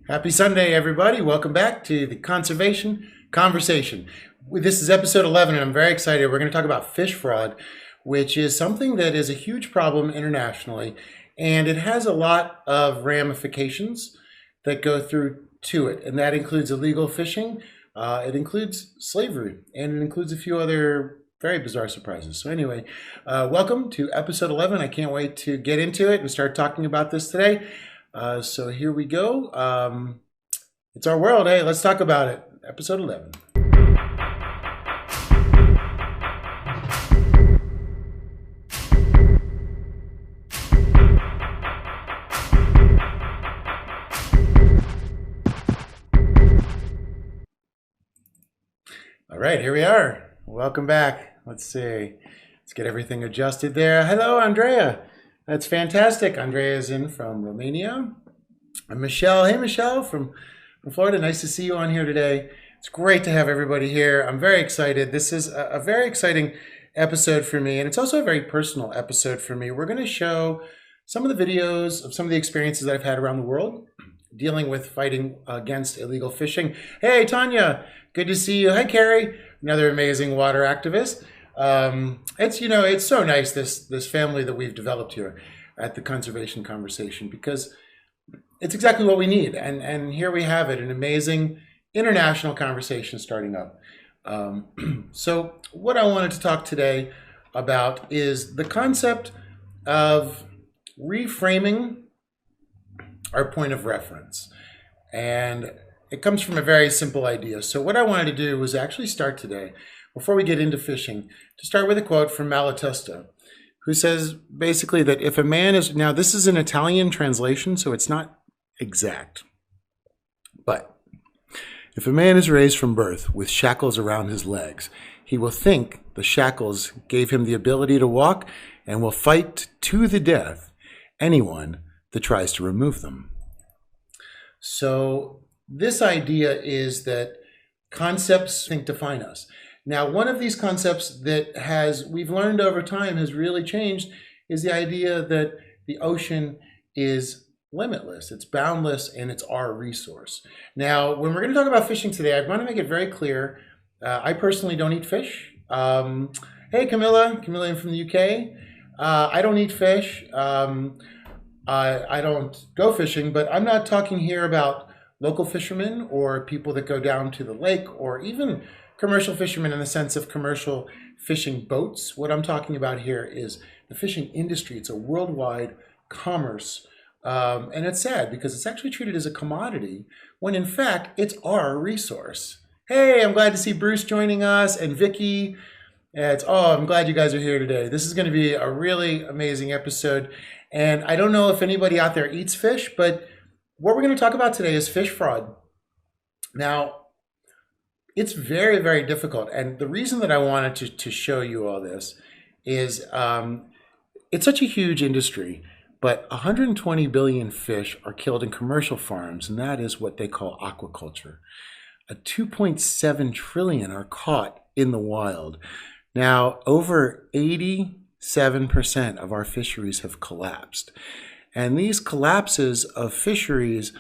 Happy Sunday, everybody. Welcome back to the Conservation Conversation. This is episode 11, and I'm very excited. We're going to talk about fish fraud, which is something that is a huge problem internationally, and it has a lot of ramifications that go through to it, and that includes illegal fishing, it includes slavery, and it includes a few other very bizarre surprises. So anyway, welcome to episode 11. I can't wait to get into it and start talking about this today. So here we go. It's our world. Hey, let's talk about it. Episode 11. All right, here we are. Welcome back. Let's see. Let's get everything adjusted there. Hello, Andrea. That's fantastic. Andrea is in from Romania. And Michelle. Hey, Michelle from Florida. Nice to see you on here today. It's great to have everybody here. I'm very excited. This is a very exciting episode for me, and it's also a very personal episode for me. We're going to show some of the videos of some of the experiences that I've had around the world dealing with fighting against illegal fishing. Hey, Tanya. Good to see you. Hi, Carrie. Another amazing water activist. It's so nice, this family that we've developed here at the Conservation Conversation, because it's exactly what we need. And here we have it, an amazing international conversation starting up. So what I wanted to talk today about is the concept of reframing our point of reference. And it comes from a very simple idea. So what I wanted to do was actually start today, before we get into fishing, to start with a quote from Malatesta, who says basically that if a man is, now this is an Italian translation, so it's not exact, but if a man is raised from birth with shackles around his legs, he will think the shackles gave him the ability to walk and will fight to the death anyone that tries to remove them. So this idea is that concepts define us. Now, one of these concepts that we've learned over time has really changed is the idea that the ocean is limitless, it's boundless, and it's our resource. Now, when we're going to talk about fishing today, I want to make it very clear, I personally don't eat fish. Hey, Camilla from the UK. I don't eat fish. I don't go fishing, but I'm not talking here about local fishermen or people that go down to the lake, or even commercial fishermen in the sense of commercial fishing boats. What I'm talking about here is the fishing industry. It's a worldwide commerce. And it's sad because it's actually treated as a commodity when in fact it's our resource. Hey, I'm glad to see Bruce joining us, and Vicky. I'm glad you guys are here today. This is going to be a really amazing episode. And I don't know if anybody out there eats fish, but what we're going to talk about today is fish fraud. Now, it's very, very difficult. And the reason that I wanted to show you all this is it's such a huge industry, but 120 billion fish are killed in commercial farms, and that is what they call aquaculture. 2.7 trillion are caught in the wild. Now, over 87% of our fisheries have collapsed. And these collapses of fisheries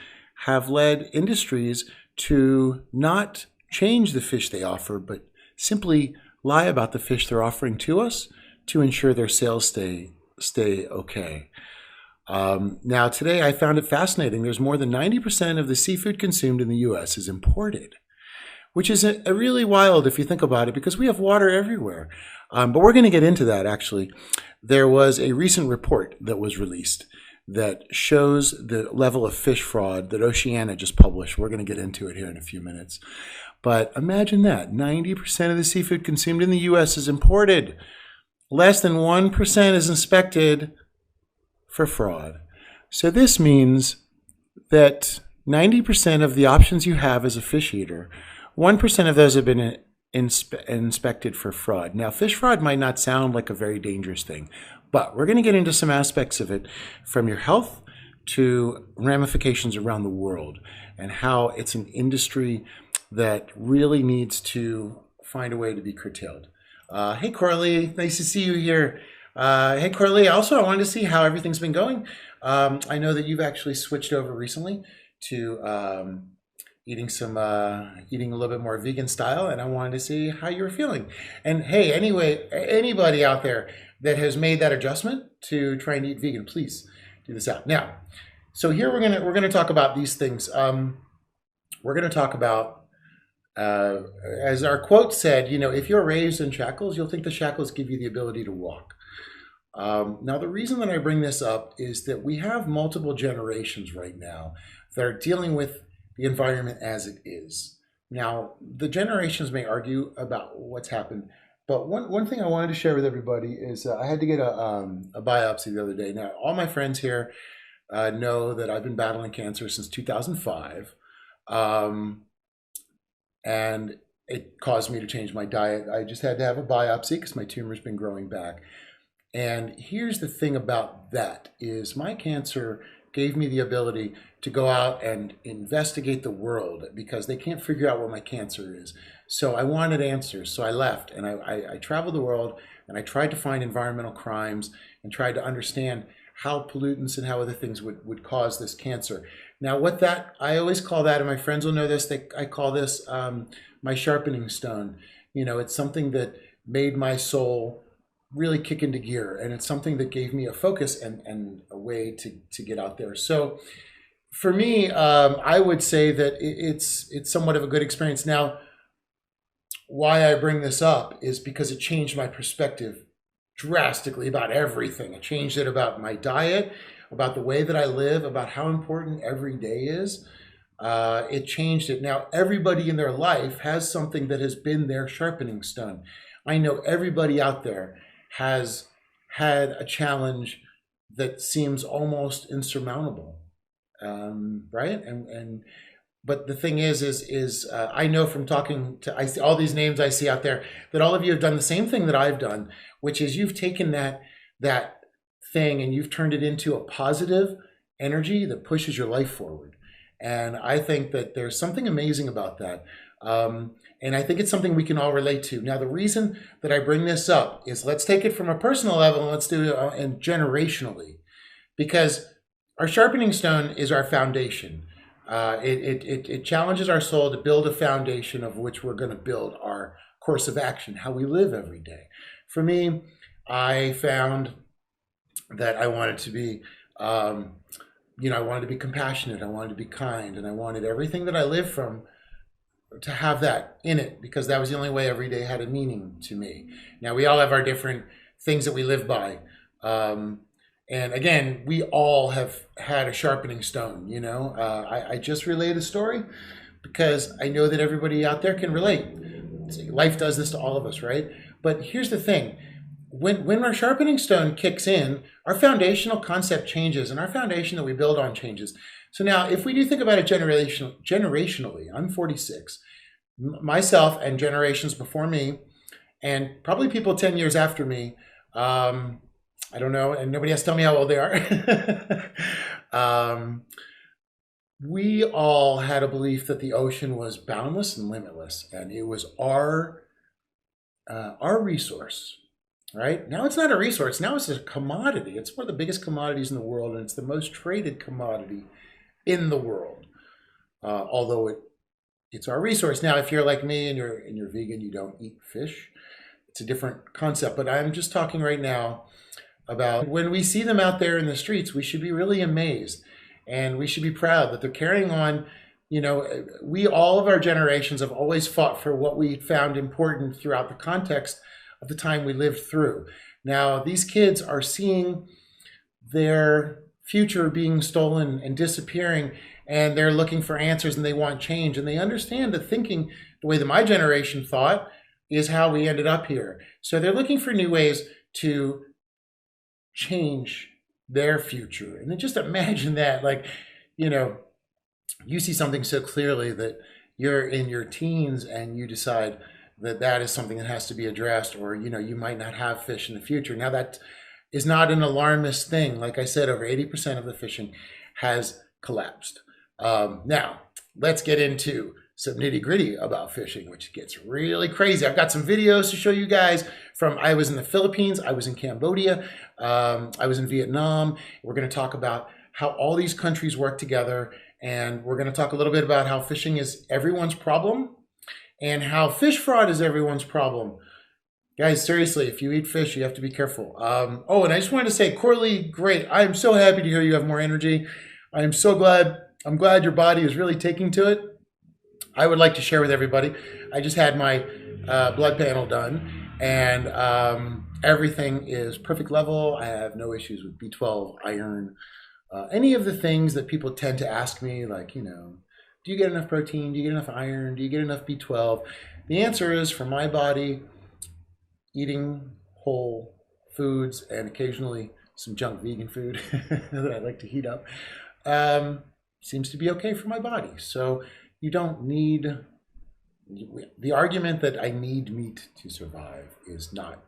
have led industries to not change the fish they offer, but simply lie about the fish they're offering to us to ensure their sales stay okay. Now, today I found it fascinating. There's more than 90% of the seafood consumed in the U.S. is imported, which is a really wild if you think about it, because we have water everywhere. But we're going to get into that, actually. There was a recent report that was released that shows the level of fish fraud that Oceana just published. We're going to get into it here in a few minutes. But imagine that. 90% of the seafood consumed in the U.S. is imported. Less than 1% is inspected for fraud. So this means that 90% of the options you have as a fish eater, 1% of those have been inspected for fraud. Now, fish fraud might not sound like a very dangerous thing, but we're going to get into some aspects of it, from your health to ramifications around the world, and how it's an industry that really needs to find a way to be curtailed. Hey, Coralie, nice to see you here. Hey, Coralie, also I wanted to see how everything's been going. I know that you've actually switched over recently to eating a little bit more vegan style, and I wanted to see how you were feeling. And hey, anyway, anybody out there that has made that adjustment to try and eat vegan, please do this out. Now, so here we're gonna talk about these things. We're gonna talk about, as our quote said, if you're raised in shackles, you'll think the shackles give you the ability to walk. Now, the reason that I bring this up is that we have multiple generations right now that are dealing with the environment as it is. Now, the generations may argue about what's happened, but one thing I wanted to share with everybody is I had to get a biopsy the other day. Now, all my friends here know that I've been battling cancer since 2005, and it caused me to change my diet. I just had to have a biopsy because my tumor's been growing back. And here's the thing about that is my cancer gave me the ability to go out and investigate the world because they can't figure out what my cancer is. So I wanted answers. So I left and I traveled the world and I tried to find environmental crimes and tried to understand how pollutants and how other things would cause this cancer. Now I always call that, and my friends will know this, I call this my sharpening stone. It's something that made my soul really kick into gear, and it's something that gave me a focus and a way to get out there. So for me, I would say that it's somewhat of a good experience. Now, why I bring this up is because it changed my perspective drastically about everything. It changed it about my diet, about the way that I live, about how important every day is. It changed it. Now, everybody in their life has something that has been their sharpening stone. I know everybody out there has had a challenge that seems almost insurmountable, right? But the thing is I know from talking to all these names I see out there that all of you have done the same thing that I've done, which is you've taken that thing and you've turned it into a positive energy that pushes your life forward. And I think that there's something amazing about that. And I think it's something we can all relate to. Now, the reason that I bring this up is let's take it from a personal level and let's do it and generationally, because our sharpening stone is our foundation. It challenges our soul to build a foundation of which we're going to build our course of action, how we live every day. For me, I found that I wanted to be, I wanted to be compassionate, I wanted to be kind, and I wanted everything that I live from to have that in it, because that was the only way every day had a meaning to me. Now, we all have our different things that we live by. And again, we all have had a sharpening stone, I just relayed a story because I know that everybody out there can relate. Life does this to all of us, right? But here's the thing. When our sharpening stone kicks in, our foundational concept changes and our foundation that we build on changes. So now, if we do think about it generationally, I'm 46, myself and generations before me, and probably people 10 years after me, I don't know, and nobody has to tell me how old they are. We all had a belief that the ocean was boundless and limitless, and it was our resource. Right? Now it's not a resource. Now it's a commodity. It's one of the biggest commodities in the world, and it's the most traded commodity in the world. Although it's our resource. Now, if you're like me and you're vegan, you don't eat fish. It's a different concept. But I'm just talking right now about when we see them out there in the streets, we should be really amazed, and we should be proud that they're carrying on. All of our generations have always fought for what we found important throughout the context of the time we lived through. Now, these kids are seeing their future being stolen and disappearing, and they're looking for answers and they want change, and they understand that thinking the way that my generation thought is how we ended up here. So they're looking for new ways to change their future. And then just imagine that, you see something so clearly that you're in your teens and you decide that is something that has to be addressed, or you might not have fish in the future. Now, that is not an alarmist thing. Like I said, over 80% of the fishing has collapsed. Now, let's get into some nitty-gritty about fishing, which gets really crazy. I've got some videos to show you guys from, I was in the Philippines, I was in Cambodia, I was in Vietnam. We're going to talk about how all these countries work together And we're going to talk a little bit about how fishing is everyone's problem and how fish fraud is everyone's problem. Guys, seriously, if you eat fish, you have to be careful. Oh, and I just wanted to say, Coralie, great. I am so happy to hear you have more energy. I am so glad. I'm glad your body is really taking to it. I would like to share with everybody. I just had my blood panel done, and everything is perfect level. I have no issues with B12, iron, any of the things that people tend to ask me, like, you know, do you get enough protein? Do you get enough iron? Do you get enough B12? The answer is, for my body, eating whole foods and occasionally some junk vegan food that I like to heat up seems to be okay for my body. So you don't need, the argument that I need meat to survive is not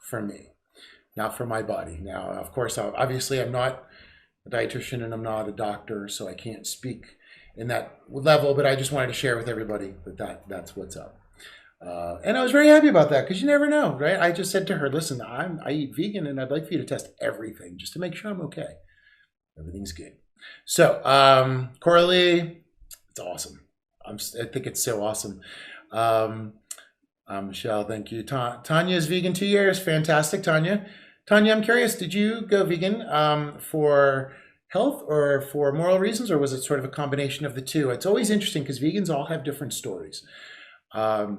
for me, not for my body. Now, of course, obviously I'm not a dietitian and I'm not a doctor, so I can't speak in that level, but I just wanted to share with everybody that's what's up. And I was very happy about that, because you never know, right? I just said to her, listen, I eat vegan and I'd like for you to test everything just to make sure I'm okay. Everything's good. So, Coralie, it's awesome. I think it's so awesome. Michelle, thank you. Tanya is vegan 2 years. Fantastic, Tanya. Tanya, I'm curious, did you go vegan for health or for moral reasons, or was it sort of a combination of the two? It's always interesting because vegans all have different stories. Yeah,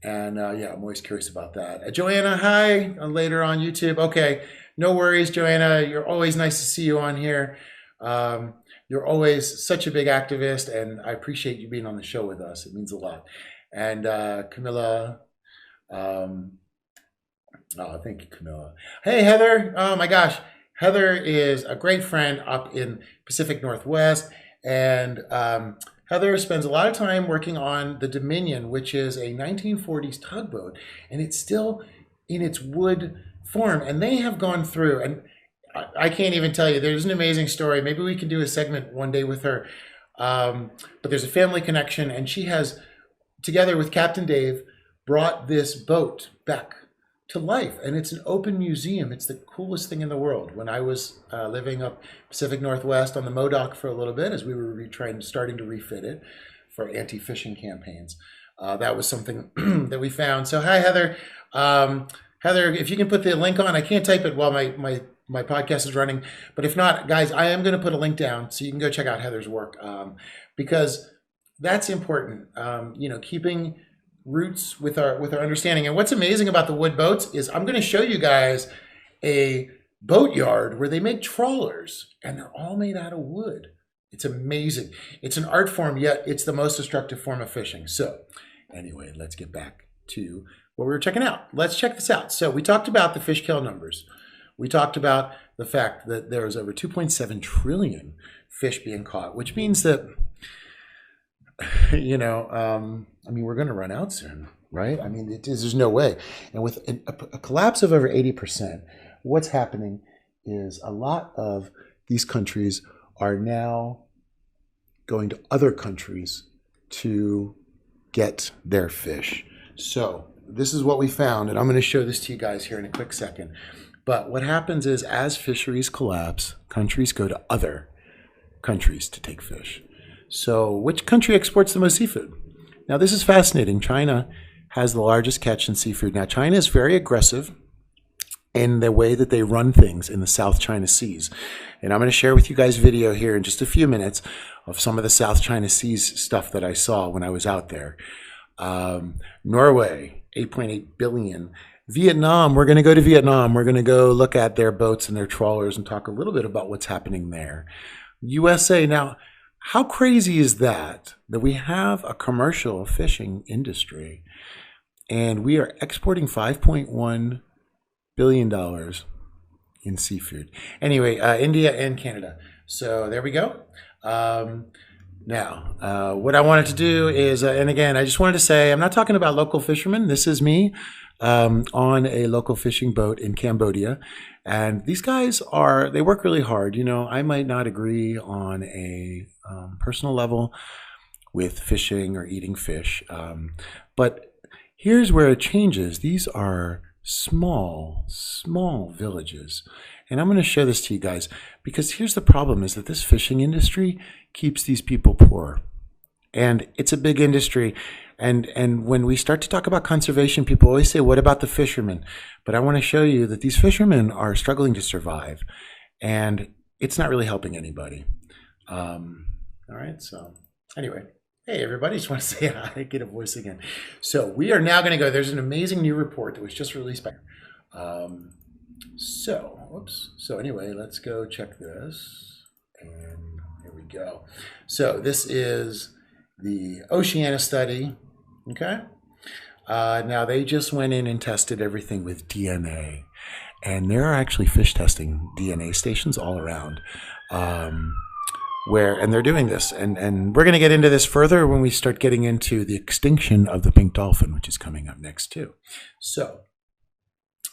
I'm always curious about that. Joanna, hi, later on YouTube. Okay, no worries, Joanna. You're always nice to see you on here. You're always such a big activist, and I appreciate you being on the show with us. It means a lot. And Camilla, oh, thank you, Camilla. Hey, Heather. Oh my gosh. Heather is a great friend up in Pacific Northwest, and Heather spends a lot of time working on the Dominion, which is a 1940s tugboat, and it's still in its wood form. And they have gone through, and I can't even tell you, there's an amazing story. Maybe we can do a segment one day with her. But there's a family connection, and she has, together with Captain Dave, brought this boat back to life. And it's an open museum. It's the coolest thing in the world. When I was living up Pacific Northwest on the Modoc for a little bit, as we were starting to refit it for anti-fishing campaigns, that was something that we found. So hi, Heather. Heather, if you can put the link on, I can't type it while my podcast is running, but if not, guys, I am going to put a link down so you can go check out Heather's work, because that's important. You know, keeping roots with our understanding. And what's amazing about the wood boats is I'm going to show you guys a boat yard where they make trawlers, and they're all made out of wood. It's amazing. It's an art form, yet it's the most destructive form of fishing. So anyway, let's get back to what we were checking out. Let's check this out. So we talked about the fish kill numbers. We talked about the fact that there is over 2.7 trillion fish being caught, which means that, you know, I mean, we're going to run out soon, right? I mean, there's no way. And with a collapse of over 80%, what's happening is a lot of these countries are now going to other countries to get their fish. So this is what we found, and I'm going to show this to you guys here in a quick second. But what happens is, as fisheries collapse, countries go to other countries to take fish. So which country exports the most seafood? Now, this is fascinating. China has the largest catch in seafood. Now, China is very aggressive in the way that they run things in the South China Seas. And I'm going to share with you guys video here in just a few minutes of some of the South China Seas stuff that I saw when I was out there. Norway, 8.8 billion. Vietnam, we're going to go to Vietnam. We're going to go look at their boats and their trawlers and talk a little bit about what's happening there. USA, now, how crazy is that we have a commercial fishing industry and we are exporting $5.1 billion in seafood? Anyway, India and Canada. So there we go. Now, what I wanted to do is, and again, I just wanted to say, I'm not talking about local fishermen. This is me on a local fishing boat in Cambodia. And these guys they work really hard. You know, I might not agree on a personal level with fishing or eating fish. But here's where it changes. These are small villages. And I'm going to show this to you guys because here's the problem is that this fishing industry keeps these people poor. And it's a big industry. And when we start to talk about conservation, people always say, what about the fishermen? But I want to show you that these fishermen are struggling to survive. And it's not really helping anybody. All right, so anyway. Hey, everybody, just want to say hi, get a voice again. So we are now going to go, there's an amazing new report that was just released by, so anyway, let's go check this. And here we go. So this is the Oceana study, okay? Now they just went in and tested everything with DNA. And there are actually fish testing DNA stations all around. And they're doing this, and we're going to get into this further when we start getting into the extinction of the pink dolphin, which is coming up next too. So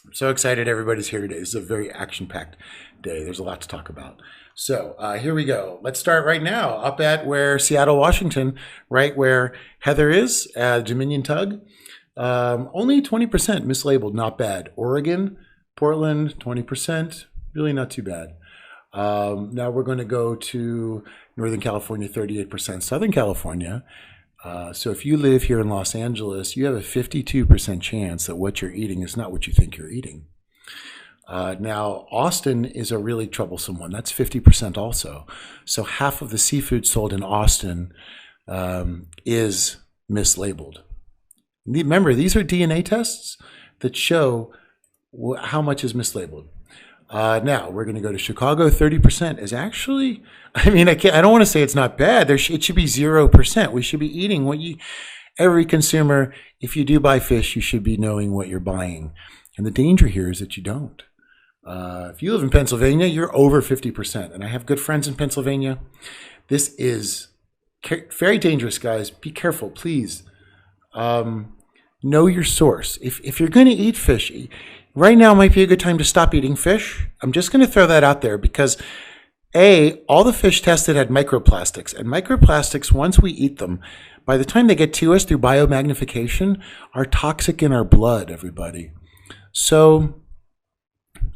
I'm so excited everybody's here today. This is a very action-packed day. There's a lot to talk about. So here we go. Let's start right now up at where Seattle, Washington, right where Heather is, Dominion Tug. Only 20% mislabeled, not bad. Oregon, Portland, 20%, really not too bad. Now we're going to go to Northern California, 38%, Southern California. So if you live here in Los Angeles, you have a 52% chance that what you're eating is not what you think you're eating. Now, Austin is a really troublesome one. That's 50% also. So half of the seafood sold in Austin is mislabeled. Remember, these are DNA tests that show how much is mislabeled. Now we're going to go to Chicago. 30% is actually, I mean, I don't want to say it's not bad. It should be 0%. We should be eating what every consumer, if you do buy fish, you should be knowing what you're buying. And the danger here is that you don't. If you live in Pennsylvania, you're over 50%. And I have good friends in Pennsylvania. This is very dangerous, guys. Be careful, please. Know your source. If you're going to eat fish, right now might be a good time to stop eating fish. I'm just going to throw that out there because all the fish tested had microplastics, and microplastics, once we eat them, by the time they get to us through biomagnification, are toxic in our blood, everybody. So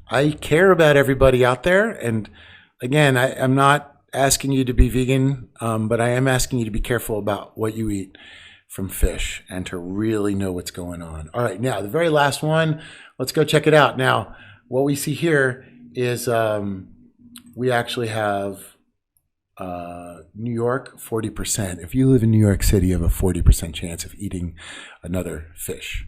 I care about everybody out there. And again, I'm not asking you to be vegan, but I am asking you to be careful about what you eat from fish and to really know what's going on. All right, now the very last one, let's go check it out. Now, what we see here is we actually have New York, 40%. If you live in New York City, you have a 40% chance of eating another fish.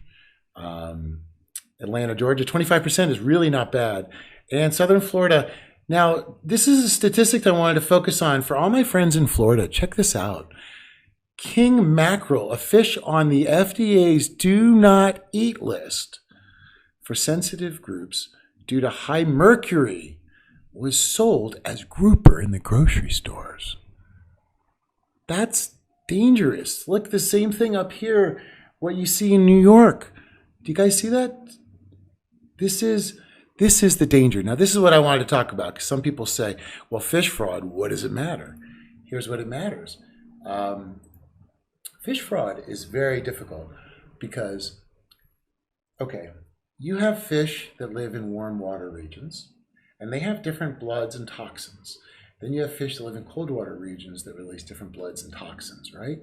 Atlanta, Georgia, 25% is really not bad. And Southern Florida. Now, this is a statistic that I wanted to focus on. For all my friends in Florida, check this out. King mackerel, a fish on the FDA's do not eat list for sensitive groups due to high mercury, was sold as grouper in the grocery stores. That's dangerous. Look, the same thing up here, what you see in New York. Do you guys see that? This is the danger. Now, this is what I wanted to talk about, because some people say, well, fish fraud, what does it matter? Here's what it matters. Fish fraud is very difficult because, okay, you have fish that live in warm water regions, and they have different bloods and toxins. Then you have fish that live in cold water regions that release different bloods and toxins, right?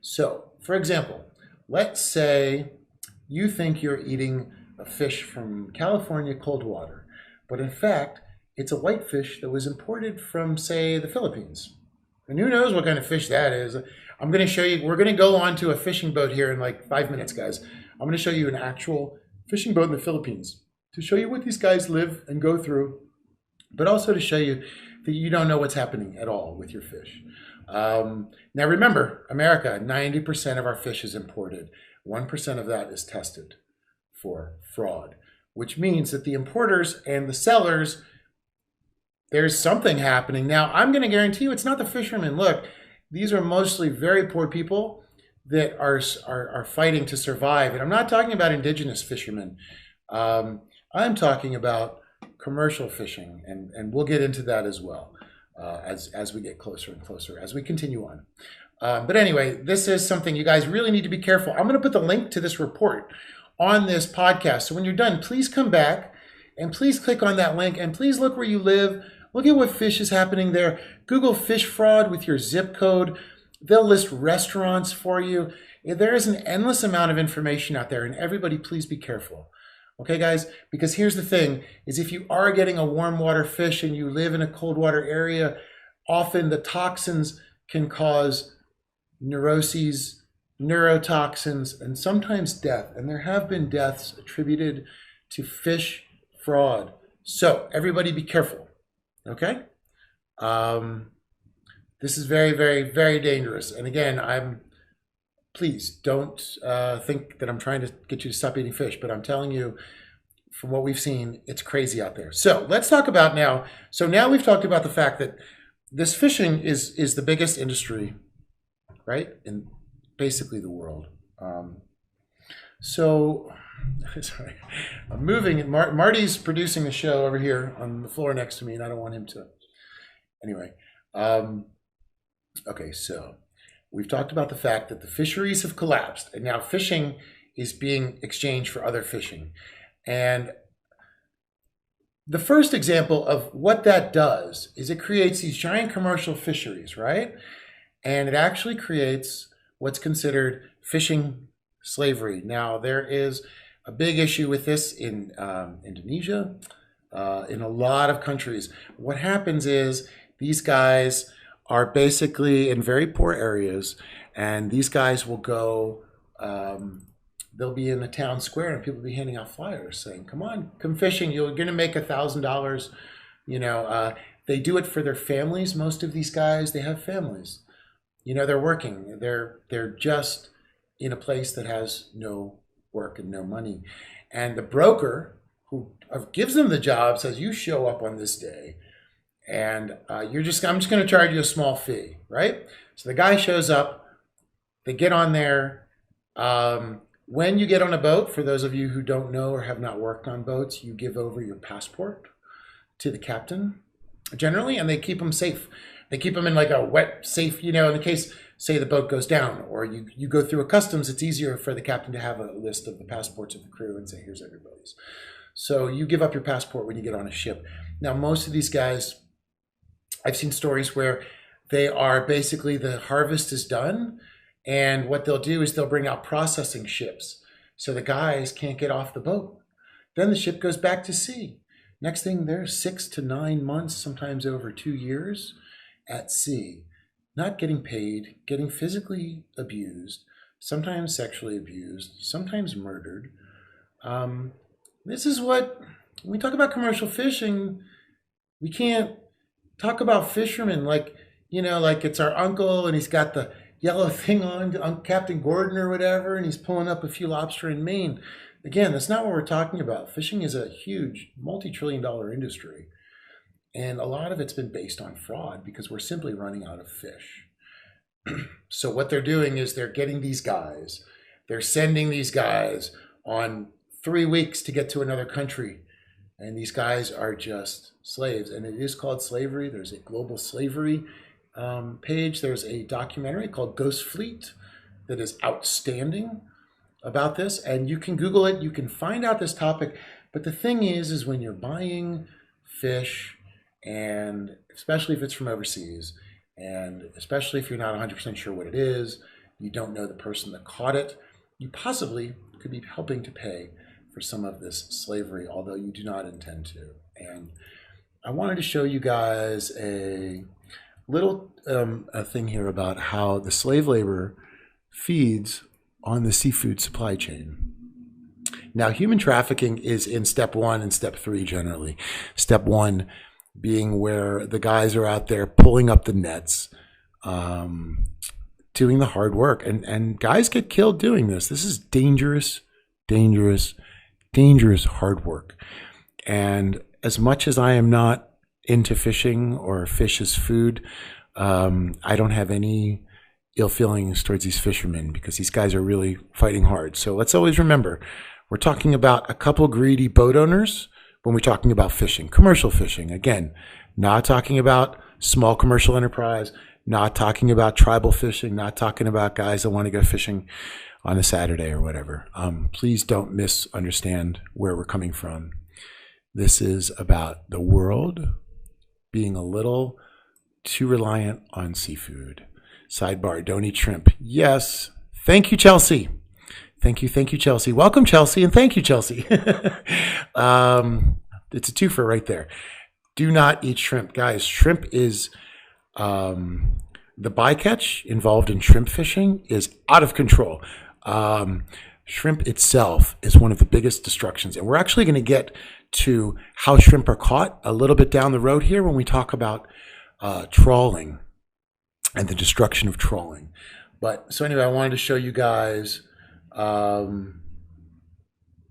So, for example, let's say you think you're eating a fish from California cold water, but in fact, it's a white fish that was imported from, say, the Philippines. And who knows what kind of fish that is. I'm going to show you, we're going to go onto a fishing boat here in like 5 minutes, guys. I'm going to show you an actual fishing boat in the Philippines to show you what these guys live and go through, but also to show you that you don't know what's happening at all with your fish. Now remember, America, 90% of our fish is imported. 1% of that is tested for fraud, which means that the importers and the sellers, there's something happening. Now, I'm going to guarantee you it's not the fishermen. Look, these are mostly very poor people that are fighting to survive. And I'm not talking about indigenous fishermen. I'm talking about commercial fishing, and we'll get into that as well as we get closer and closer, as we continue on. But anyway, this is something you guys really need to be careful. I'm going to put the link to this report on this podcast. So when you're done, please come back And please click on that link and please look where you live. Look at what fish is happening there. Google fish fraud with your zip code. They'll list restaurants for you. There is an endless amount of information out there, and everybody please be careful. Okay, guys, because here's the thing, is if you are getting a warm water fish and you live in a cold water area, often the toxins can cause neuroses, neurotoxins, and sometimes death. And there have been deaths attributed to fish fraud. So everybody be careful, okay? This is very, very, very dangerous. And again, please don't think that I'm trying to get you to stop eating fish, but I'm telling you, from what we've seen, it's crazy out there. So let's talk about now. So now we've talked about the fact that this fishing is the biggest industry, right, in basically the world. So, sorry, I'm moving, and Marty's producing the show over here on the floor next to me, and I don't want him to. Anyway, okay, so we've talked about the fact that the fisheries have collapsed, and now fishing is being exchanged for other fishing. And the first example of what that does is it creates these giant commercial fisheries, right? And it actually creates what's considered fishing slavery. Now, there is a big issue with this in Indonesia, in a lot of countries. What happens is these guys are basically in very poor areas, and these guys will go, they'll be in the town square and people will be handing out flyers saying, come on, come fishing, you're gonna make $1,000. You know, they do it for their families. Most of these guys, they have families. You know, they're working, they're just in a place that has no work and no money. And the broker who gives them the job says, you show up on this day, and I'm just going to charge you a small fee, right? So the guy shows up, they get on there. When you get on a boat, for those of you who don't know or have not worked on boats, you give over your passport to the captain, generally, and they keep them safe. They keep them in like a wet, safe, you know, in the case, say the boat goes down, or you go through a customs, it's easier for the captain to have a list of the passports of the crew and say, here's everybody's. So you give up your passport when you get on a ship. Now, most of these guys, I've seen stories where they are basically, the harvest is done, and what they'll do is they'll bring out processing ships. So the guys can't get off the boat. Then the ship goes back to sea. Next thing, they're 6 to 9 months, sometimes over 2 years at sea, not getting paid, getting physically abused, sometimes sexually abused, sometimes murdered. This is what, when we talk about commercial fishing, we can't talk about fishermen like, you know, like it's our uncle and he's got the yellow thing on, Captain Gordon or whatever, and he's pulling up a few lobster in Maine. Again, that's not what we're talking about. Fishing is a huge multi-trillion-dollar industry, and a lot of it's been based on fraud because we're simply running out of fish. So what they're doing is they're getting these guys, they're sending these guys on 3 weeks to get to another country. And these guys are just slaves. And it is called slavery. There's a global slavery page. There's a documentary called Ghost Fleet that is outstanding about this. And you can Google it. You can find out this topic. But the thing is when you're buying fish, and especially if it's from overseas, and especially if you're not 100% sure what it is, you don't know the person that caught it, you possibly could be helping to pay for some of this slavery, although you do not intend to. And I wanted to show you guys a little a thing here about how the slave labor feeds on the seafood supply chain. Now, human trafficking is in step 1 and step 3 generally. Step 1 being where the guys are out there pulling up the nets, doing the hard work, and guys get killed doing this. This is dangerous, dangerous, dangerous hard work. And as much as I am not into fishing or fish as food, I don't have any ill feelings towards these fishermen because these guys are really fighting hard. So let's always remember, we're talking about a couple greedy boat owners when we're talking about fishing, commercial fishing. Again, not talking about small commercial enterprise, not talking about tribal fishing, not talking about guys that want to go fishing on a Saturday or whatever. Please don't misunderstand where we're coming from. This is about the world being a little too reliant on seafood. Sidebar, don't eat shrimp. Yes. Thank you, Chelsea. Thank you, Chelsea. Welcome, Chelsea, and thank you, Chelsea. It's a twofer right there. Do not eat shrimp. Guys, shrimp is, the bycatch involved in shrimp fishing is out of control. Shrimp itself is one of the biggest destructions. And we're actually going to get to how shrimp are caught a little bit down the road here when we talk about trawling and the destruction of trawling. But so anyway, I wanted to show you guys. Oh,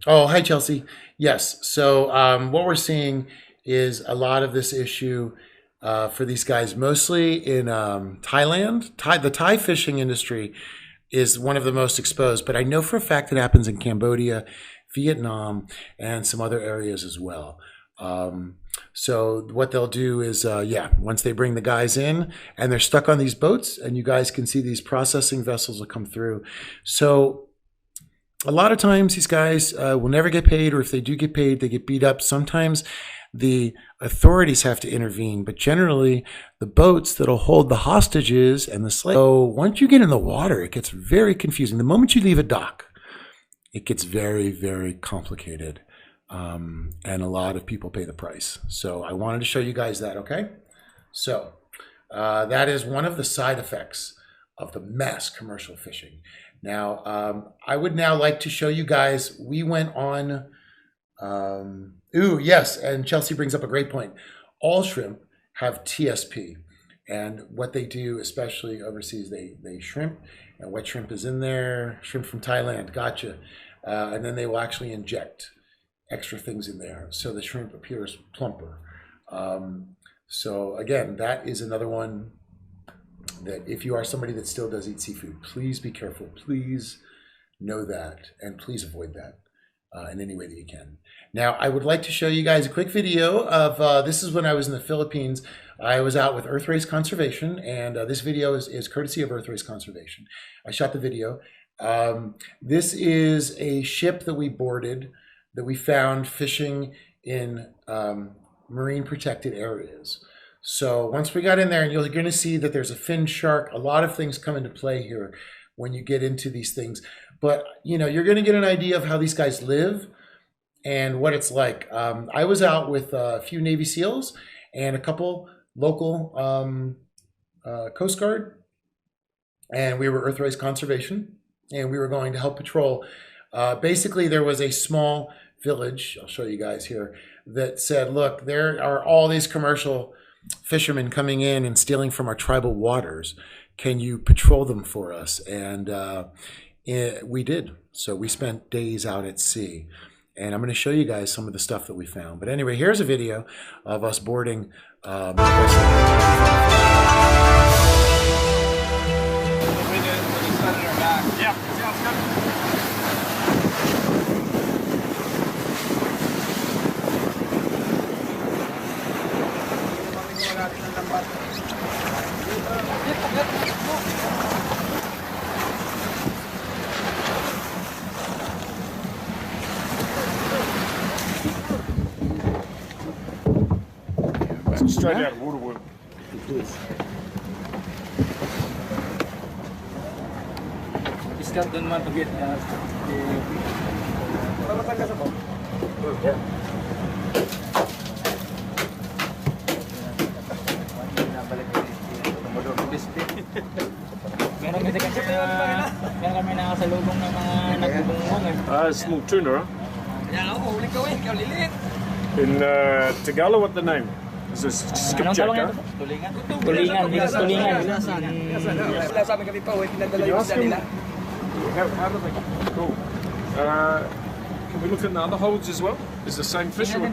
hi, Chelsea. Yes. So what we're seeing is a lot of this issue for these guys, mostly in Thailand. The Thai fishing industry is one of the most exposed, but I know for a fact it happens in Cambodia, Vietnam, and some other areas as well. So what they'll do is, once they bring the guys in and they're stuck on these boats, and you guys can see these processing vessels will come through. So a lot of times these guys will never get paid, or if they do get paid, they get beat up. Sometimes the authorities have to intervene, but generally the boats that'll hold the hostages and the slaves. So once you get in the water, it gets very confusing. The moment you leave a dock, it gets very, very complicated. And a lot of people pay the price. So I wanted to show you guys that, okay? So that is one of the side effects of the mass commercial fishing. Now, I would now like to show you guys, we went on, yes, and Chelsea brings up a great point. All shrimp have TSP. And what they do, especially overseas, they shrimp, and what shrimp is in there? Shrimp from Thailand, gotcha. And then they will actually inject extra things in there, so the shrimp appears plumper. So again, that is another one that if you are somebody that still does eat seafood, please be careful. Please know that, and please avoid that in any way that you can. Now, I would like to show you guys a quick video of, this is when I was in the Philippines. I was out with Earthrace Conservation, and this video is courtesy of Earthrace Conservation. I shot the video. This is a ship that we boarded, that we found fishing in marine protected areas. So once we got in there, and you're going to see that there's a fin shark, a lot of things come into play here when you get into these things. But you know, you're going to get an idea of how these guys live and what it's like. I was out with a few Navy SEALs and a couple local Coast Guard, and we were Earthrace Conservation, and we were going to help patrol. Basically, there was a small village, I'll show you guys here, that said, look, there are all these commercial fishermen coming in and stealing from our tribal waters. Can you patrol them for us? And we did. So we spent days out at sea. And I'm going to show you guys some of the stuff that we found. But anyway, here's a video of us boarding. Straight out of waterwork. Discount doon naman pag pamatanggas ako. Meron kami nakasalubong ng mga nagbubungong. Small tuna, huh? Yan ako, huli ka ikaw lilit. In Tagalog, what the name? Is this skipjack, huh? Tulingan. Tulingan, hindi kasi tulingan. Sila sa amin kami pa, pinadala yung isda nila. How do they? Cool. Can we look at the other holds as well? Is the same fish or?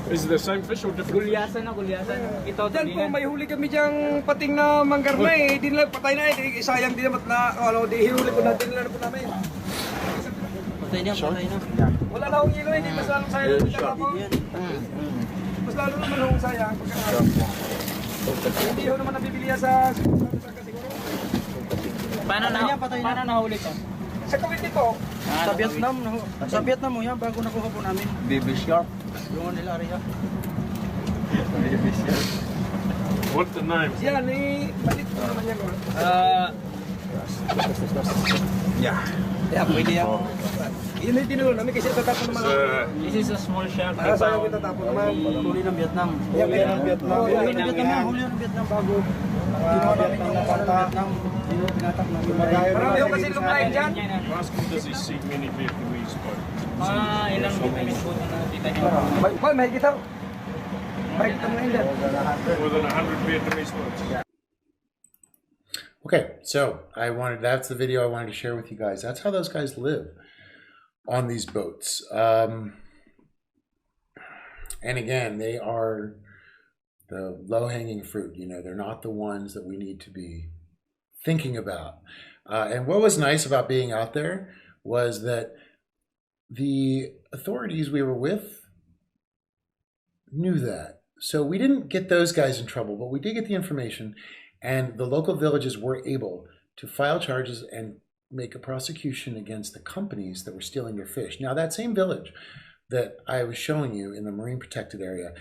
Is it the same fish or different? Gulyasan na, gulyasan. Ito, Diyan po, may huli kami diyang pating na manggarma eh. Di nila patay na eh. Sayang din naman na, di hinuli po natin nila na po namin. patay na. Wala na akong ilo eh. Di mas lalong sayang din ako. Mas lalo naman akong sayang. Hindi ho naman nabibiliya sa siguro. Paano nahuli ka? Sa Cavite po. Sa Vietnam mo yan, bago nakuha po namin. Baby shark. What's the name? Yan, balit ko naman yan. Pwede yan. Yun yung tinulo namin kasi tatapon naman. This is a small shark. Para sa'yo kita tapon naman. Huli ng Vietnam. Huli ng Vietnam. Huli ng Vietnam bago. Ginawa namin yung Vietnam. Marami yung kasi lumayan dyan. Ask him, does he see many Vietnamese boats? Ilang Vietnamese boat na nakita niyo? Boy, may kita. May kita mo yun dyan. More than 100 Vietnamese boats. Okay, so that's the video I wanted to share with you guys. That's how those guys live on these boats. And again, they are the low-hanging fruit. You know, they're not the ones that we need to be thinking about. And what was nice about being out there was that the authorities we were with knew that. So we didn't get those guys in trouble, but we did get the information. And the local villages were able to file charges and make a prosecution against the companies that were stealing their fish. Now, that same village that I was showing you in the marine protected area,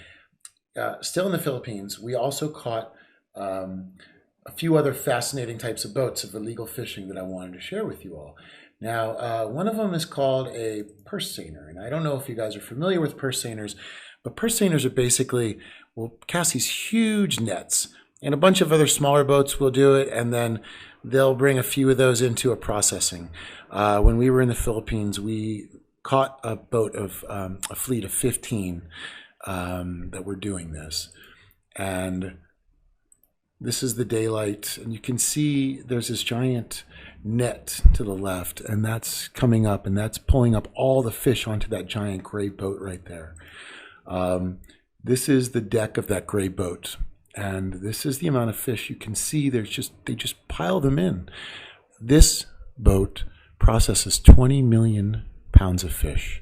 still in the Philippines, we also caught a few other fascinating types of boats of illegal fishing that I wanted to share with you all. Now, one of them is called a purse seiner. And I don't know if you guys are familiar with purse seiners, but purse seiners are basically, will cast these huge nets. And a bunch of other smaller boats will do it, and then they'll bring a few of those into a processing. When we were in the Philippines, we caught a boat of a fleet of 15 that were doing this. And this is the daylight, and you can see there's this giant net to the left, and that's coming up, and that's pulling up all the fish onto that giant gray boat right there. This is the deck of that gray boat. And this is the amount of fish you can see. They just pile them in. This boat processes 20 million pounds of fish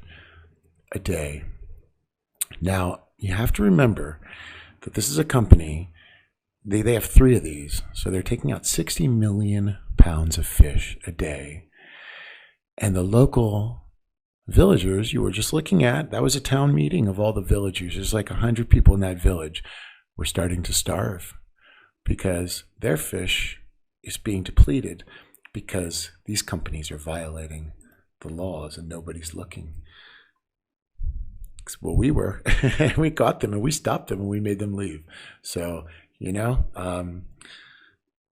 a day. Now, you have to remember that this is a company, they have 3 of these. So they're taking out 60 million pounds of fish a day. And the local villagers you were just looking at, that was a town meeting of all the villagers. There's like 100 people in that village. We're starting to starve because their fish is being depleted because these companies are violating the laws and nobody's looking. Well, we were. We caught them and we stopped them and we made them leave. So, you know,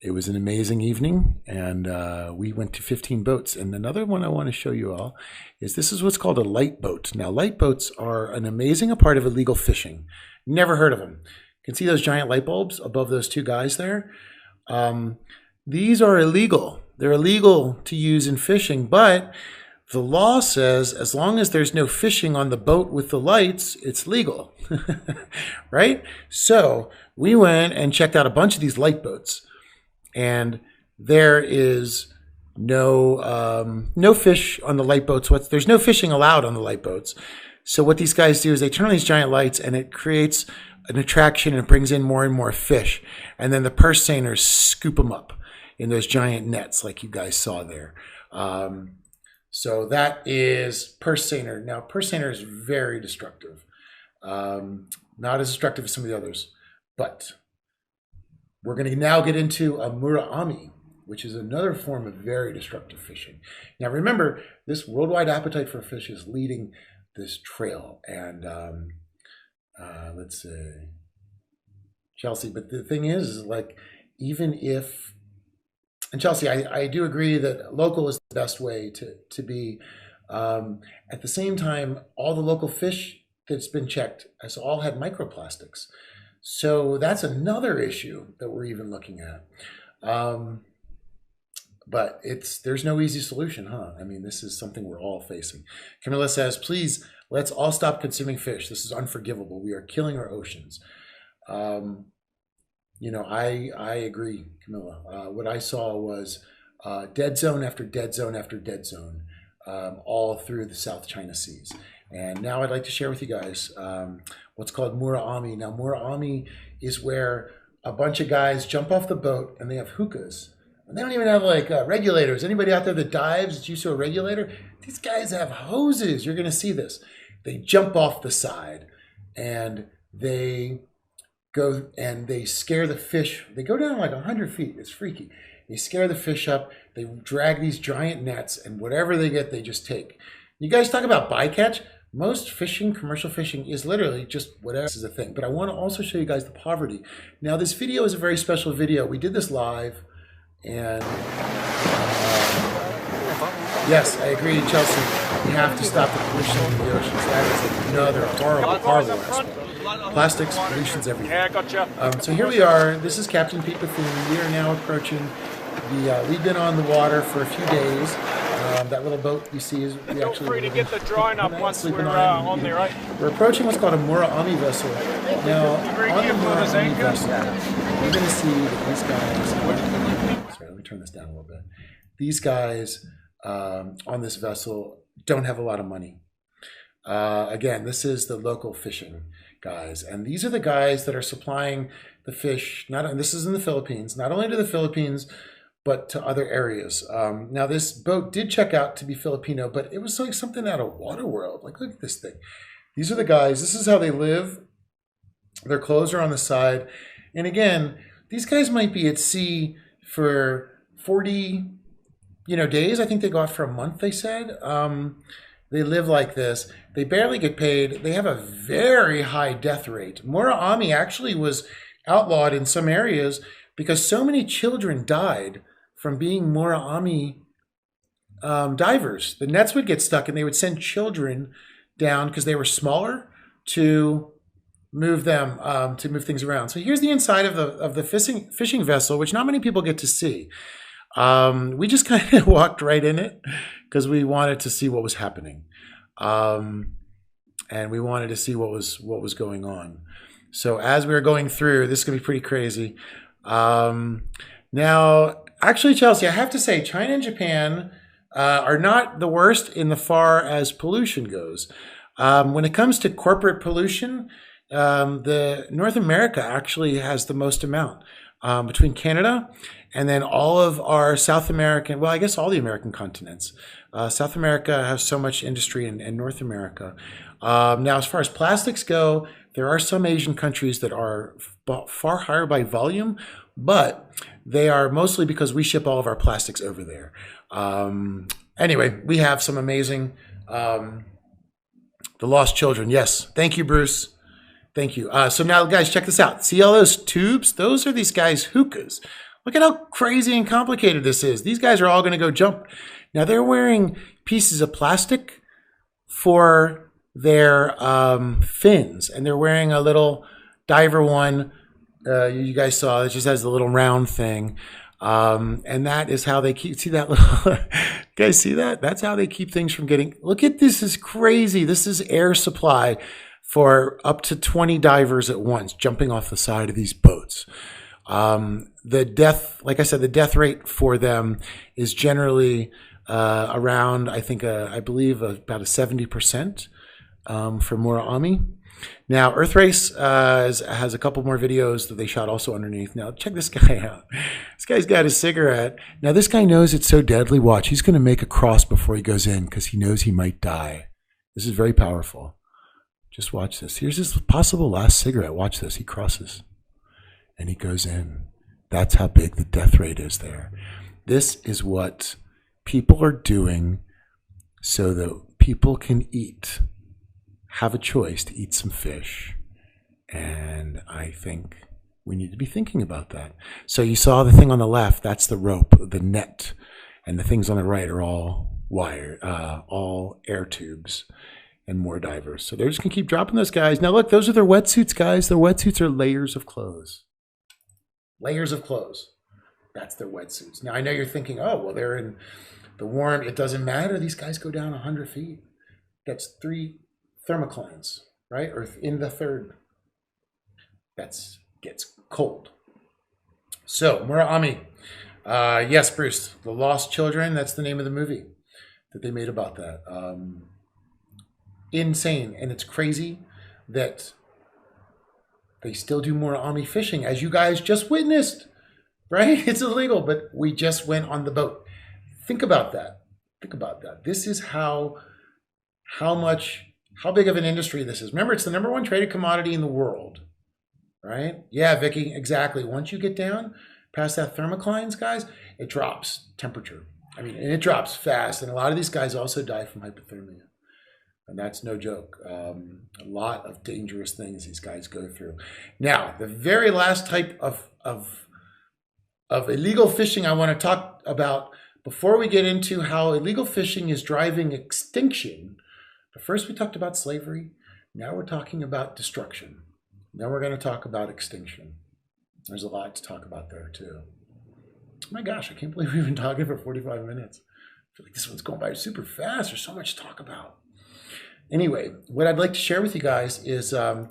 it was an amazing evening, and we went to 15 boats. And another one I want to show you all is this is what's called a light boat. Now, light boats are an amazing part of illegal fishing. Never heard of them. You can see those giant light bulbs above those 2 guys there. These are illegal. They're illegal to use in fishing, but the law says as long as there's no fishing on the boat with the lights, it's legal, right? So we went and checked out a bunch of these light boats, and there is no fish on the light boats. There's no fishing allowed on the light boats. So what these guys do is they turn on these giant lights, and it creates an attraction, and it brings in more and more fish. And then the purse seiners scoop them up in those giant nets like you guys saw there. So that is purse seiner. Now, purse seiner is very destructive. Not as destructive as some of the others. But we're going to now get into a muraami, which is another form of very destructive fishing. Now, remember, this worldwide appetite for fish is leading this trail. And let's say Chelsea, but the thing is like, even if, and Chelsea, I do agree that local is the best way to be. At the same time, all the local fish that's been checked has all had microplastics. So that's another issue that we're even looking at. But there's no easy solution, huh? I mean, this is something we're all facing. Camilla says, please, let's all stop consuming fish. This is unforgivable. We are killing our oceans. You know, I agree, Camilla. What I saw was dead zone after dead zone after dead zone, all through the South China Seas. And now I'd like to share with you guys what's called muraami. Now, muraami is where a bunch of guys jump off the boat and they have hookahs. And they don't even have like regulators. Anybody out there that dives, is used to a regulator? These guys have hoses. You're going to see this. they jump off the side and they go and they scare the fish. They go down like 100 feet. It's freaky. They scare the fish up. They drag these giant nets, and whatever they get, they just take. You guys talk about bycatch. Most fishing, commercial fishing, is literally just whatever is a thing. But I want to also show you guys the poverty. Now, this video is a very special video. We did this live, and yes, I agree, Chelsea. We have to stop the pollution in the oceans. That is another horrible, horrible aspect. Plastics, pollution's everything. Yeah, gotcha. So here we are. This is Captain Pete Bethune. We are now approaching the. We've been on the water for a few days. That little boat you see is we Feel actually. free to get the drone up once we're on there, right? We're approaching what's called a Murakami vessel. Now, on the Murakami vessel, we're going to see that these guys. Sorry, let me turn this down a little bit. These guys on this vessel don't have a lot of money. Again, this is the local fishing guys, and these are the guys that are supplying the fish. This is in the Philippines, not only to the Philippines, but to other areas. Now, this boat did check out to be Filipino, but it was like something out of Waterworld. Like, look at this thing. These are the guys. This is how they live. Their clothes are on the side. And again, these guys might be at sea for 40, days. I think they go out for a month, they said. They live like this. They barely get paid. They have a very high death rate. Murakami actually was outlawed in some areas because so many children died from being Murakami divers. The nets would get stuck and they would send children down because they were smaller to move them, to move things around. So here's the inside of the fishing vessel, which not many people get to see. We just kind of walked right in it because we wanted to see what was happening. And we wanted to see what was going on. So as we were going through, this is going to be pretty crazy. Now, actually, Chelsea, I have to say, China and Japan are not the worst in the far as pollution goes. When it comes to corporate pollution, the North America actually has the most amount between Canada and then all of our South American, well, I guess all the American continents. South America has so much industry and North America. Now, as far as plastics go, there are some Asian countries that are far higher by volume, but they are mostly because we ship all of our plastics over there. Anyway, we have some amazing, the lost children. Yes. Thank you, Bruce. Thank you. So now, guys, check this out. See all those tubes? Those are these guys' hookahs. Look at how crazy and complicated this is. These guys are all going to go jump. Now, they're wearing pieces of plastic for their fins, and they're wearing a little diver one. You guys saw it just has the little round thing. And that is how they keep, see that little, guys see that? That's how they keep things from getting, look at this, is crazy. This is air supply for up to 20 divers at once jumping off the side of these boats. The death, like I said, the death rate for them is generally around, I believe about a 70% for Murakami. Now, Earth Race has a couple more videos that they shot also underneath. Now, check this guy out. This guy's got a cigarette. Now, this guy knows it's so deadly. Watch, he's going to make a cross before he goes in because he knows he might die. This is very powerful. Just watch this. Here's his possible last cigarette. Watch this. He crosses and he goes in. That's how big the death rate is there. This is what people are doing so that people can eat, have a choice to eat some fish. And I think we need to be thinking about that. So you saw the thing on the left, that's the rope, the net, and the things on the right are all wire, all air tubes and more divers. So they're just gonna keep dropping those guys. Now look, those are their wetsuits, guys. Their wetsuits are layers of clothes. Layers of clothes. That's their wetsuits. Now I know you're thinking, oh, well, they're in the warm, it doesn't matter. These guys go down 100 feet. That's 3 thermoclines, right? Or in the third, that's gets cold. So Murakami, yes, Bruce, The Lost Children. That's the name of the movie that they made about that. Insane, and it's crazy that they still do Murakami fishing, as you guys just witnessed, right? It's illegal, but we just went on the boat. Think about that. Think about that. This is how how big of an industry this is. Remember, it's the #1 traded commodity in the world, right? Yeah, Vicky, exactly. Once you get down past that thermoclines, guys, it drops temperature. I mean, and it drops fast. And a lot of these guys also die from hypothermia. And that's no joke. A lot of dangerous things these guys go through. Now, the very last type of illegal fishing I want to talk about before we get into how illegal fishing is driving extinction. But first we talked about slavery. Now we're talking about destruction. Now we're going to talk about extinction. There's a lot to talk about there too. Oh my gosh, I can't believe we've been talking for 45 minutes. I feel like this one's going by super fast. There's so much to talk about. Anyway, what I'd like to share with you guys is so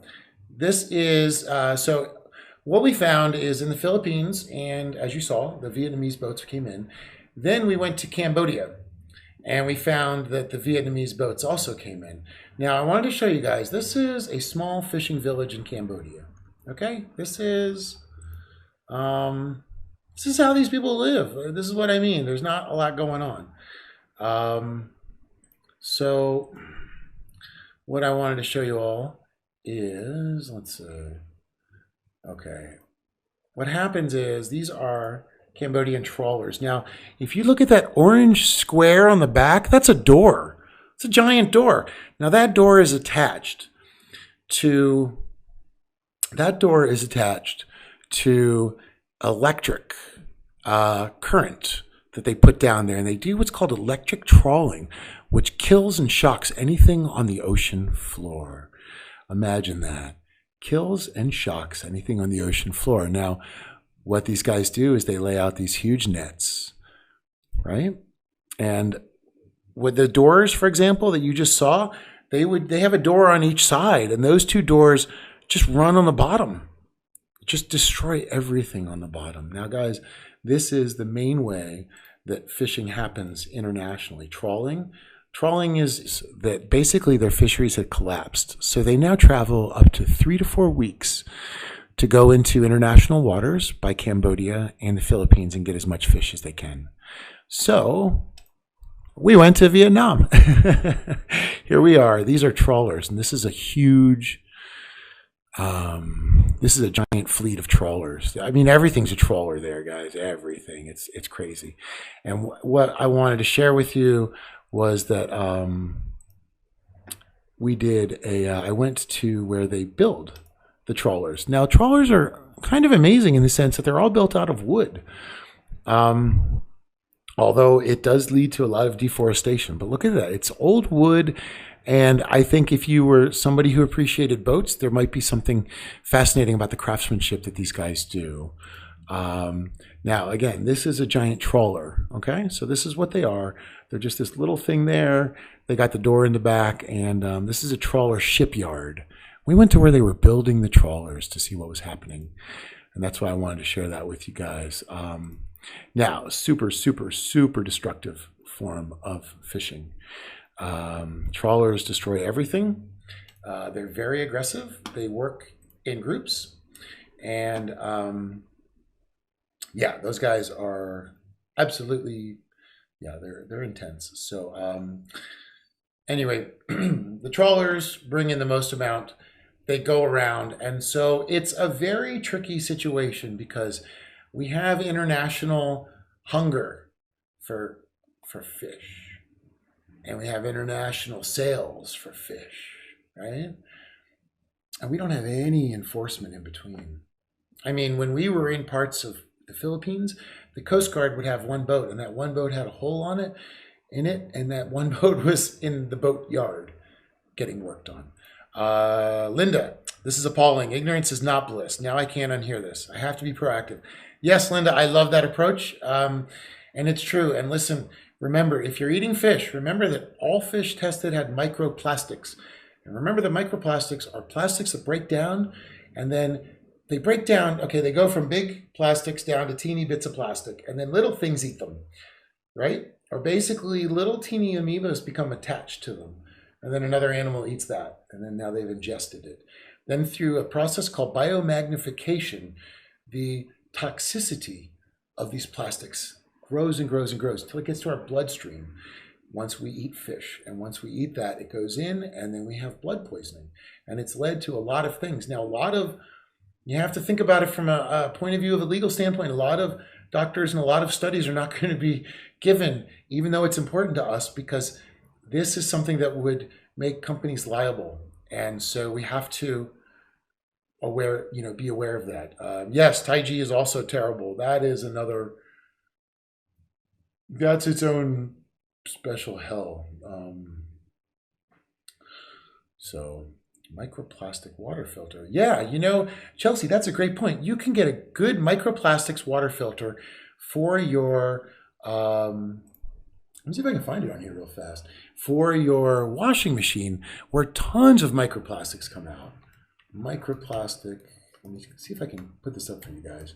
what we found is in the Philippines, and as you saw, the Vietnamese boats came in. Then we went to Cambodia, and we found that the Vietnamese boats also came in. Now, I wanted to show you guys, this is a small fishing village in Cambodia. Okay, this is how these people live. This is what I mean. There's not a lot going on. So what I wanted to show you all is, let's see. Okay, what happens is these are Cambodian trawlers. Now, if you look at that orange square on the back, that's a door. It's a giant door. Now that door is attached to electric current that they put down there, and they do what's called electric trawling, which kills and shocks anything on the ocean floor. Imagine that. Kills and shocks anything on the ocean floor. Now, what these guys do is they lay out these huge nets, right? And with the doors, for example, that you just saw, they have a door on each side, and those two doors just run on the bottom. Just destroy everything on the bottom. Now, guys, this is the main way that fishing happens internationally. Trawling is that basically their fisheries had collapsed. So they now travel up to 3 to 4 weeks to go into international waters by Cambodia and the Philippines and get as much fish as they can. So we went to Vietnam. Here we are. These are trawlers, and this is a huge, this is a giant fleet of trawlers. I mean, everything's a trawler there, guys. Everything. It's crazy. And what I wanted to share with you was that I went to where they build the trawlers. Now, trawlers are kind of amazing in the sense that they're all built out of wood. Although it does lead to a lot of deforestation. But look at that. It's old wood. And I think if you were somebody who appreciated boats, there might be something fascinating about the craftsmanship that these guys do. Now, again, this is a giant trawler, okay? So this is what they are. They're just this little thing there. They got the door in the back, and this is a trawler shipyard. We went to where they were building the trawlers to see what was happening, and that's why I wanted to share that with you guys. Now, super, super, super destructive form of fishing. Trawlers destroy everything. They're very aggressive. They work in groups, and yeah, those guys are absolutely, yeah, they're intense. So anyway, the trawlers bring in the most amount. They go around, and so it's a very tricky situation because we have international hunger for fish, and we have international sales for fish, right? And we don't have any enforcement in between. I mean, when we were in parts of the Philippines, the Coast Guard would have one boat, and that one boat had a hole in it, and that one boat was in the boat yard getting worked on. Linda, this is appalling. Ignorance is not bliss. Now I can't unhear this. I have to be proactive. Yes, Linda, I love that approach, and it's true. And listen, remember, if you're eating fish, remember that all fish tested had microplastics. And remember that microplastics are plastics that break down, and then they break down, okay, they go from big plastics down to teeny bits of plastic, and then little things eat them, right? Or basically little teeny amoebas become attached to them, and then another animal eats that, and then now they've ingested it. Then through a process called biomagnification, the toxicity of these plastics grows and grows and grows until it gets to our bloodstream. once we eat fish. And once we eat that, it goes in, and then we have blood poisoning. And it's led to a lot of things. Now, you have to think about it from a point of view of a legal standpoint. A lot of doctors and a lot of studies are not going to be given, even though it's important to us, because this is something that would make companies liable. And so we have to be aware of that. Yes, Taiji is also terrible. That is that's its own special hell. So microplastic water filter. Yeah, Chelsea, that's a great point. You can get a good microplastics water filter for your, let me see if I can find it on here real fast, for your washing machine, where tons of microplastics come out. Microplastic, let me see if I can put this up for you guys.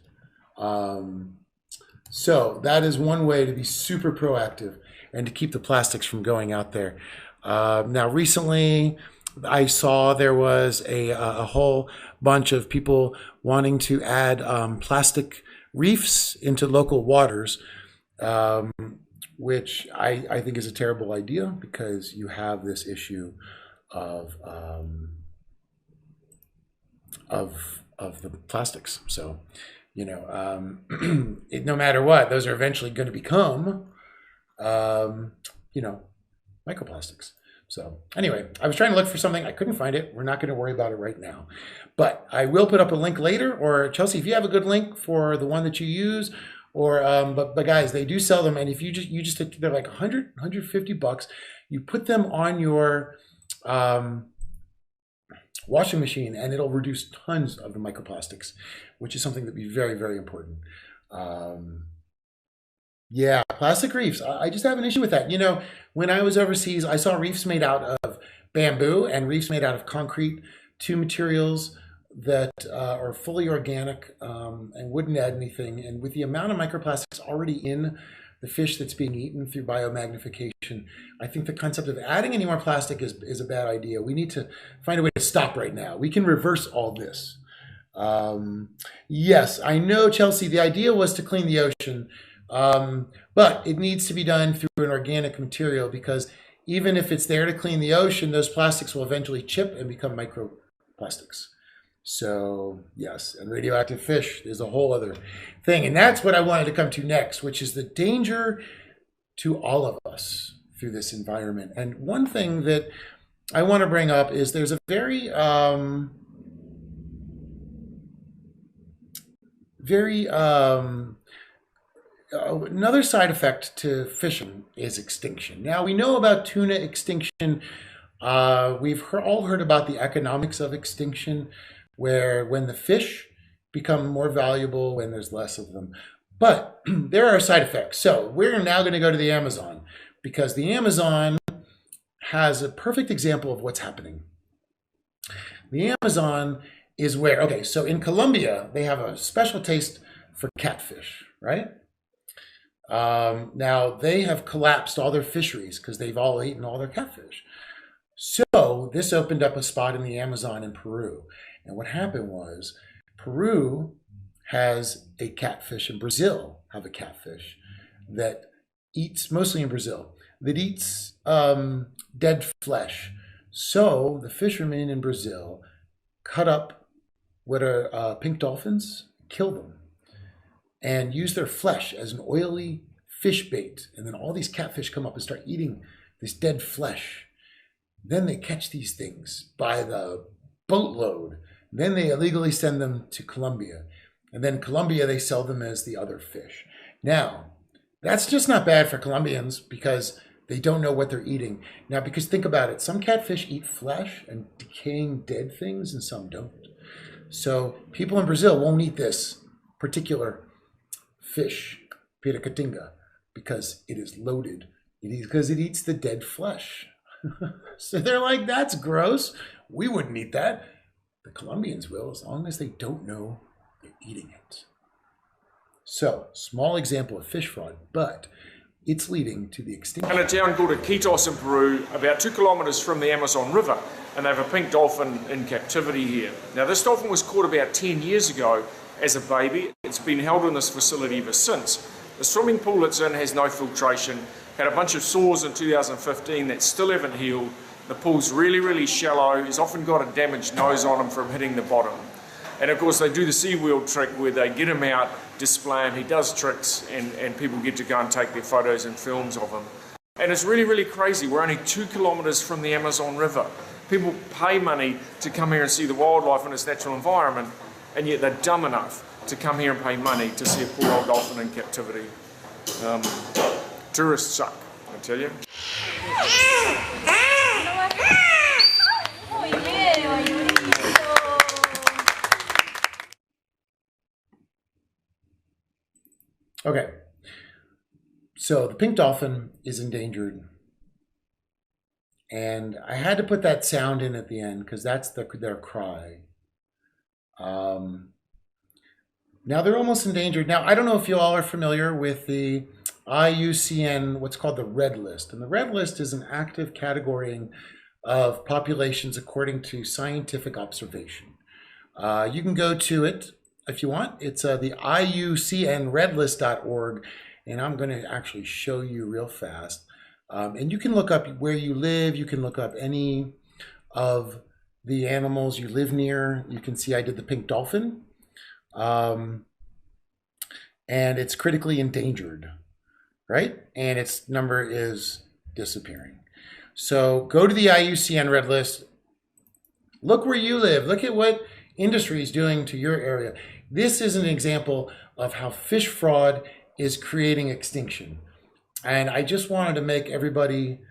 So that is one way to be super proactive and to keep the plastics from going out there. Now, recently, I saw there was a whole bunch of people wanting to add plastic reefs into local waters, which I think is a terrible idea, because you have this issue of the plastics. So, no matter what, those are eventually going to become, microplastics. So anyway, I was trying to look for something. I couldn't find it. We're not going to worry about it right now. But I will put up a link later. Or Chelsea, if you have a good link for the one that you use, or but guys, they do sell them. And if you just they're like 100, 150 bucks. You put them on your washing machine, and it'll reduce tons of the microplastics, which is something that'd be very, very important. Yeah, plastic reefs. I just have an issue with that. When I was overseas, I saw reefs made out of bamboo and reefs made out of concrete, two materials that are fully organic and wouldn't add anything. And with the amount of microplastics already in the fish that's being eaten through biomagnification, I think the concept of adding any more plastic is a bad idea. We need to find a way to stop right now. We can reverse all this. Yes, I know, Chelsea, the idea was to clean the ocean. But it needs to be done through an organic material, because even if it's there to clean the ocean, those plastics will eventually chip and become microplastics. So yes, and radioactive fish is a whole other thing. And that's what I wanted to come to next, which is the danger to all of us through this environment. And one thing that I want to bring up is there's a very, another side effect to fishing is extinction. Now, we know about tuna extinction. We've all heard about the economics of extinction, where when the fish become more valuable when there's less of them. But there are side effects. So we're now going to go to the Amazon, because the Amazon has a perfect example of what's happening. The Amazon is where, okay, so in Colombia, they have a special taste for catfish, right? Now they have collapsed all their fisheries because they've all eaten all their catfish. So this opened up a spot in the Amazon in Peru. And what happened was, Peru has a catfish, and Brazil have a catfish that eats, mostly in Brazil, that eats dead flesh. So the fishermen in Brazil cut up what are pink dolphins, kill them, and use their flesh as an oily fish bait. And then all these catfish come up and start eating this dead flesh. Then they catch these things by the boatload. Then they illegally send them to Colombia. And then Colombia, they sell them as the other fish. Now, that's just not bad for Colombians, because they don't know what they're eating. Now, because think about it, some catfish eat flesh and decaying dead things, and some don't. So people in Brazil won't eat this particular fish, piracatinga, because it is loaded. Because it eats the dead flesh. So they're like, that's gross. We wouldn't eat that. The Colombians will, as long as they don't know they're eating it. So, small example of fish fraud, but it's leading to the extinction. In a town called Iquitos in Peru, about 2 kilometres from the Amazon River, and they have a pink dolphin in captivity here. Now, this dolphin was caught about 10 years ago as a baby. It's been held in this facility ever since. The swimming pool it's in has no filtration. had a bunch of sores in 2015 that still haven't healed. The pool's really, really shallow. He's often got a damaged nose on him from hitting the bottom. And of course they do the SeaWorld trick where they get him out, display him, he does tricks, and people get to go and take their photos and films of him. And it's really, really crazy. We're only 2 kilometres from the Amazon River. People pay money to come here and see the wildlife in its natural environment, and yet they're dumb enough to come here and pay money to see a poor old dolphin in captivity. Tourists suck, I tell you. Okay, so the pink dolphin is endangered, and I had to put that sound in at the end because that's their cry. Now they're almost endangered. Now, I don't know if you all are familiar with the IUCN, what's called the Red List. And the Red List is an active categorying of populations according to scientific observation. You can go to it if you want. It's the IUCNredlist.org, and I'm going to actually show you real fast. And you can look up where you live. You can look up any of the animals you live near. You can see I did the pink dolphin. And it's critically endangered, right? And its number is disappearing. So go to the IUCN Red List. Look where you live. Look at what industry is doing to your area. This is an example of how fish fraud is creating extinction. And I just wanted to make everybody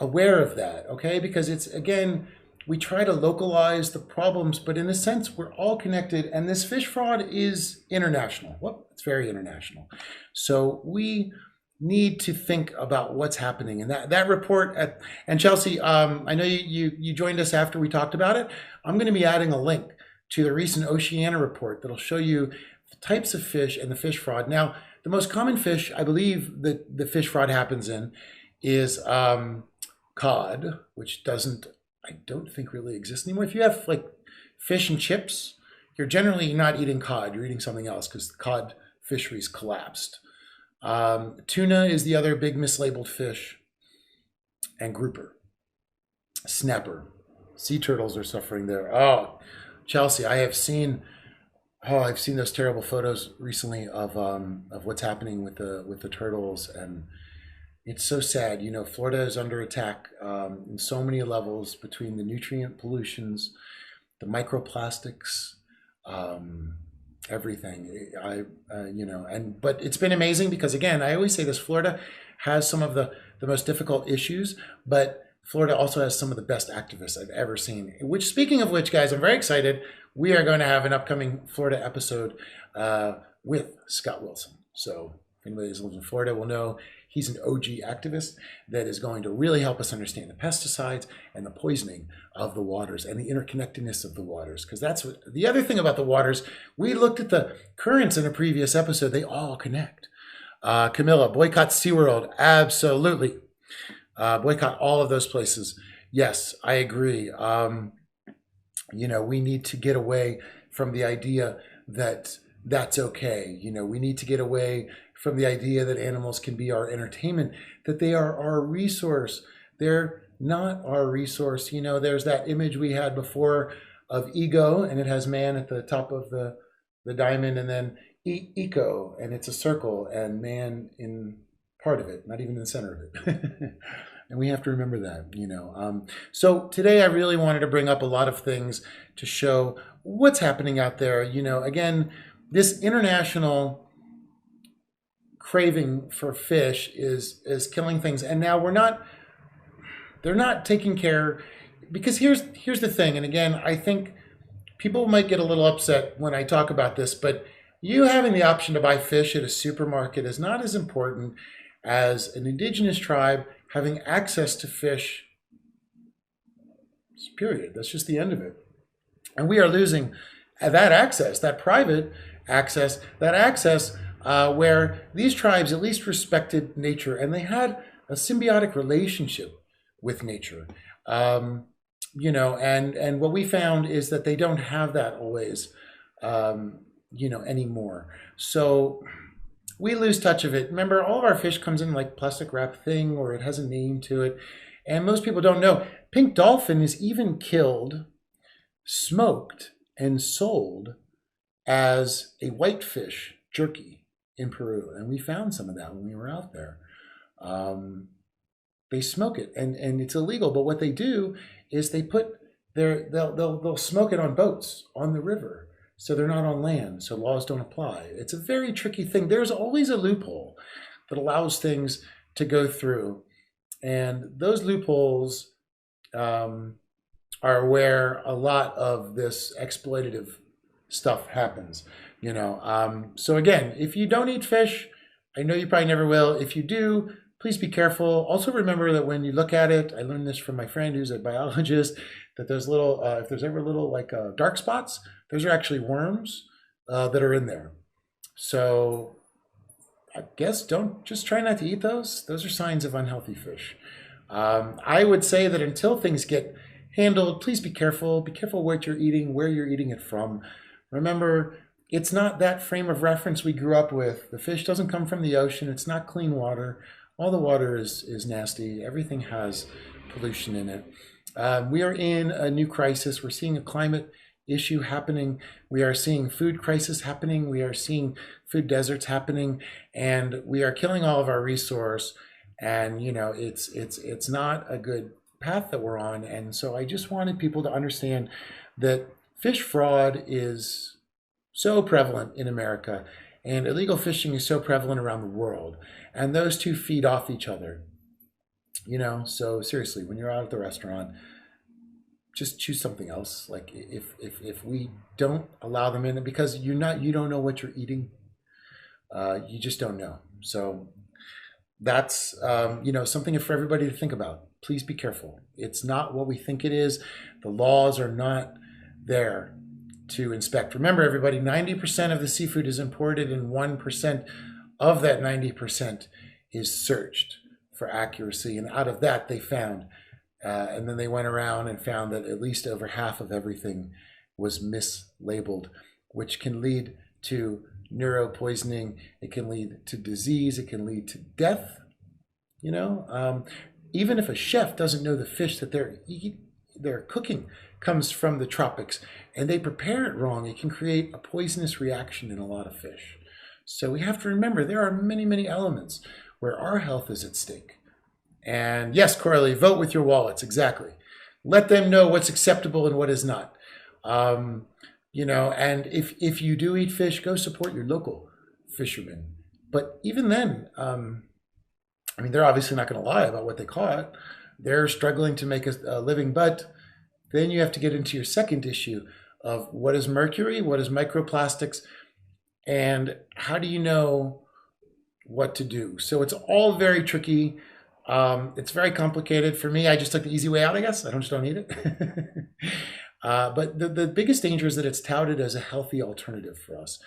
aware of that, okay? Because it's, again, we try to localize the problems, but in a sense, we're all connected, and this fish fraud is international. Well, it's very international. So we need to think about what's happening. And that report, and Chelsea, I know you joined us after we talked about it. I'm going to be adding a link to the recent Oceania report that'll show you the types of fish and the fish fraud. Now, the most common fish, I believe, that the fish fraud happens in is cod, which I don't think really exists anymore. If you have like fish and chips, you're generally not eating cod, you're eating something else because the cod fisheries collapsed. Tuna is the other big mislabeled fish, and grouper, snapper. Sea turtles are suffering there. Oh, Chelsea, I've seen those terrible photos recently of what's happening with the turtles, and it's so sad. You know, Florida is under attack in so many levels between the nutrient pollutions, the microplastics, everything. But it's been amazing because, again, I always say this: Florida has some of the most difficult issues, but Florida also has some of the best activists I've ever seen. Which, speaking of which, guys, I'm very excited. We are going to have an upcoming Florida episode with Scott Wilson. So if anybody who lives in Florida will know he's an OG activist that is going to really help us understand the pesticides and the poisoning of the waters and the interconnectedness of the waters. Because that's what the other thing about the waters, we looked at the currents in a previous episode. They all connect. Camilla, boycott SeaWorld. Absolutely. Boycott all of those places. Yes, I agree. We need to get away from the idea that that's okay. We need to get away from the idea that animals can be our entertainment, that they are our resource. They're not our resource. There's that image we had before of ego, and it has man at the top of the diamond, and then eco, and it's a circle, and man in part of it, not even in the center of it. And we have to remember that, So today I really wanted to bring up a lot of things to show what's happening out there. Again, this international craving for fish is killing things. And now they're not taking care, because here's the thing. And again, I think people might get a little upset when I talk about this, but you having the option to buy fish at a supermarket is not as important as an indigenous tribe having access to fish, period. That's just the end of it. And we are losing that access, that private access, where these tribes at least respected nature, and they had a symbiotic relationship with nature. And what we found is that they don't have that always, anymore. So we lose touch of it. Remember, all of our fish comes in like plastic wrap thing, or it has a name to it. And most people don't know. Pink dolphin is even killed, smoked, and sold as a whitefish jerky in Peru. And we found some of that when we were out there. They smoke it, and it's illegal. But what they do is they put they'll smoke it on boats on the river. So they're not on land, so laws don't apply. It's a very tricky thing. There's always a loophole that allows things to go through. And those loopholes are where a lot of this exploitative stuff happens. So again, if you don't eat fish, I know you probably never will. If you do, please be careful. Also remember that when you look at it, I learned this from my friend who's a biologist, that there's little, if there's ever little like dark spots, those are actually worms that are in there. So I guess just try not to eat those. Those are signs of unhealthy fish. I would say that until things get handled, please be careful. Be careful what you're eating, where you're eating it from. Remember, it's not that frame of reference we grew up with. The fish doesn't come from the ocean. It's not clean water. All the water is nasty. Everything has pollution in it. We are in a new crisis. We're seeing a climate issue happening. We are seeing food crisis happening. We are seeing food deserts happening, and we are killing all of our resource. And it's not a good path that we're on. And so I just wanted people to understand that fish fraud is so prevalent in America, and illegal fishing is so prevalent around the world. And those two feed off each other. So seriously, when you're out at the restaurant, just choose something else. Like if we don't allow them in, because you don't know what you're eating, you just don't know. So that's something for everybody to think about. Please be careful. It's not what we think it is. The laws are not there to inspect. Remember, everybody, 90% of the seafood is imported, and 1% of that 90% is searched for accuracy. And out of that, they found, and then they went around and found that at least over half of everything was mislabeled, which can lead to neuropoisoning. It can lead to disease. It can lead to death. Even if a chef doesn't know the fish that they're cooking comes from the tropics, and they prepare it wrong, it can create a poisonous reaction in a lot of fish. So we have to remember there are many, many elements where our health is at stake. And yes, Coralie, vote with your wallets. Exactly. Let them know what's acceptable and what is not. And if you do eat fish, go support your local fishermen. But even then, they're obviously not going to lie about what they caught. They're struggling to make a living. But then you have to get into your second issue of what is mercury, what is microplastics, and how do you know what to do? So it's all very tricky. It's very complicated. For me, I just took the easy way out, I guess. I just don't eat it. But the biggest danger is that it's touted as a healthy alternative for us.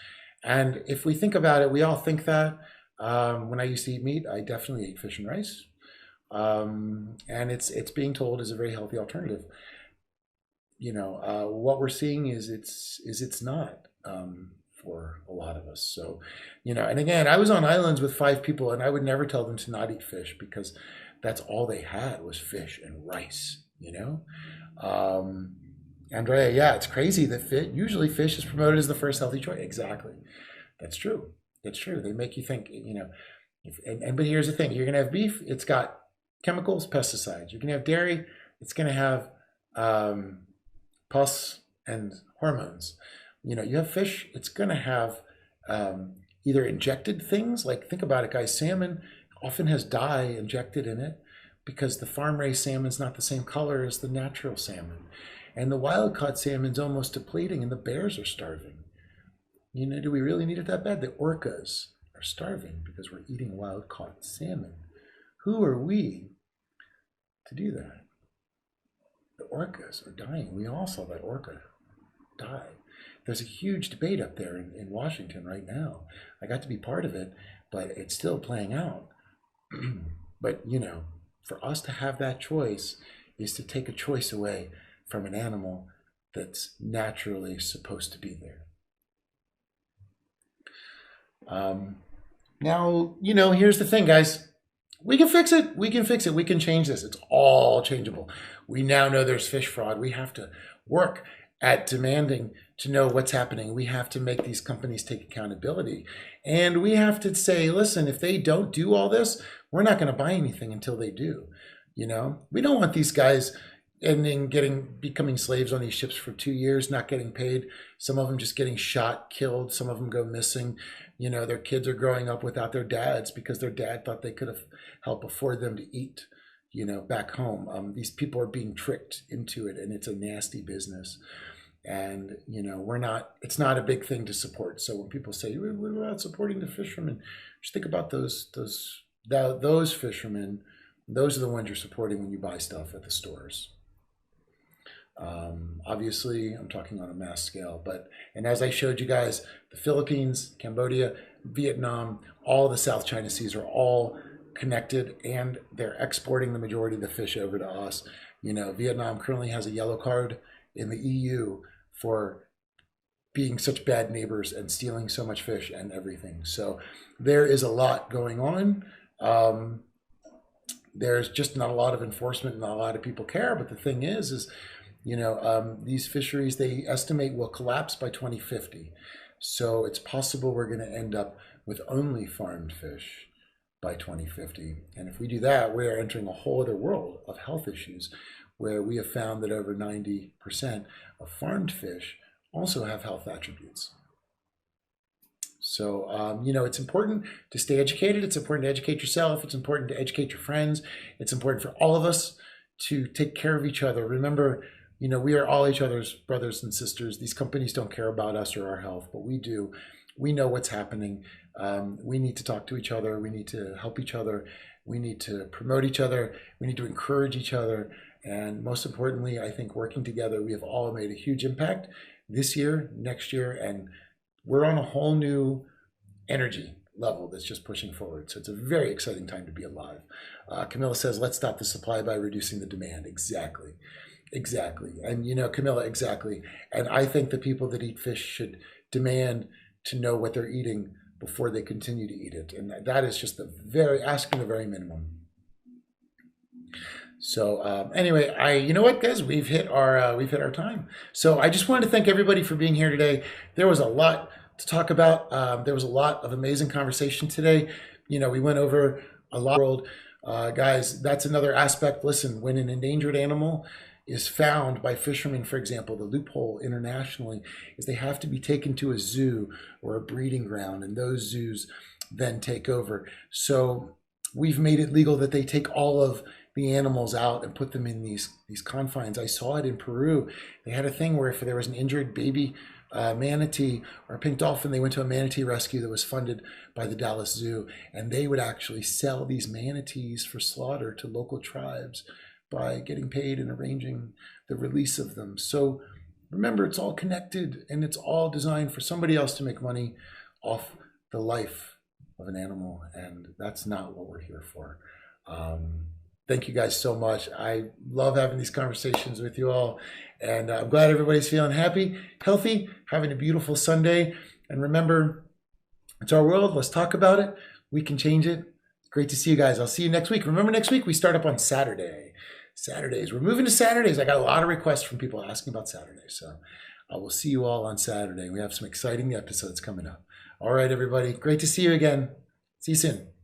And if we think about it, we all think that. When I used to eat meat, I definitely ate fish and rice. And it's being told as a very healthy alternative. What we're seeing is it's not for a lot of us. So, and again, I was on islands with 5 people, and I would never tell them to not eat fish, because that's all they had was fish and rice. Andrea, yeah, it's crazy that usually fish is promoted as the first healthy choice. Exactly, that's true. It's true. They make you think. But here's the thing: you're gonna have beef. It's got chemicals, pesticides. You're gonna have dairy. It's gonna have pus and hormones. You have fish, it's going to have either injected things, like think about it, guys, salmon often has dye injected in it because the farm-raised salmon is not the same color as the natural salmon. And the wild-caught salmon's almost depleting, and the bears are starving. Do we really need it that bad? The orcas are starving because we're eating wild-caught salmon. Who are we to do that? The orcas are dying. We all saw that orca die. There's a huge debate up there in Washington right now. I got to be part of it, but it's still playing out. But, for us to have that choice is to take a choice away from an animal that's naturally supposed to be there. Now, here's the thing, guys. We can fix it. We can fix it. We can change this. It's all changeable. We now know there's fish fraud. We have to work at demanding to know what's happening. We have to make these companies take accountability. And we have to say, listen, if they don't do all this, we're not going to buy anything until they do. We don't want these guys becoming slaves on these ships for 2 years, not getting paid. Some of them just getting shot, killed. Some of them go missing. Their kids are growing up without their dads because their dad thought they could have helped afford them to eat, back home. These people are being tricked into it, and it's a nasty business. And, it's not a big thing to support. So when people say, what about supporting the fishermen? Just think about those fishermen. Those are the ones you're supporting when you buy stuff at the stores. Obviously, I'm talking on a mass scale, and as I showed you guys, the Philippines, Cambodia, Vietnam, all the South China Seas are all connected, and they're exporting the majority of the fish over to us. Vietnam currently has a yellow card in the EU for being such bad neighbors and stealing so much fish and everything. So there is a lot going on. There's just not a lot of enforcement, and not a lot of people care. But the thing is these fisheries, they estimate, will collapse by 2050. So it's possible we're going to end up with only farmed fish by 2050. And if we do that, we are entering a whole other world of health issues, where we have found that over 90% of farmed fish also have health attributes. So, it's important to stay educated. It's important to educate yourself. It's important to educate your friends. It's important for all of us to take care of each other. Remember, we are all each other's brothers and sisters. These companies don't care about us or our health, but we do. We know what's happening. We need to talk to each other. We need to help each other. We need to promote each other. We need to encourage each other. And most importantly, I think working together, we have all made a huge impact this year, next year, and we're on a whole new energy level that's just pushing forward. So it's a very exciting time to be alive. Camilla says, let's stop the supply by reducing the demand. Exactly. And Camilla, exactly. And I think the people that eat fish should demand to know what they're eating before they continue to eat it. And that is just asking the very minimum. So anyway, you know what, guys, we've hit our time. So I just wanted to thank everybody for being here today. There was a lot to talk about. There was a lot of amazing conversation today. We went over a lot of the world. Guys, that's another aspect. Listen, when an endangered animal is found by fishermen, for example, the loophole internationally is they have to be taken to a zoo or a breeding ground, and those zoos then take over. So we've made it legal that they take all of the animals out and put them in these confines. I saw it in Peru. They had a thing where if there was an injured baby manatee or a pink dolphin, they went to a manatee rescue that was funded by the Dallas Zoo, and they would actually sell these manatees for slaughter to local tribes by getting paid and arranging the release of them. So remember, it's all connected, and it's all designed for somebody else to make money off the life of an animal, and that's not what we're here for. Thank you guys so much. I love having these conversations with you all, and I'm glad everybody's feeling happy, healthy, having a beautiful Sunday. And remember, it's our world. Let's talk about it. We can change it. Great to see you guys. I'll see you next week. Remember, next week we start up on Saturday. Saturdays. We're moving to Saturdays. I got a lot of requests from people asking about Saturdays. So I will see you all on Saturday. We have some exciting episodes coming up. All right, everybody. Great to see you again. See you soon.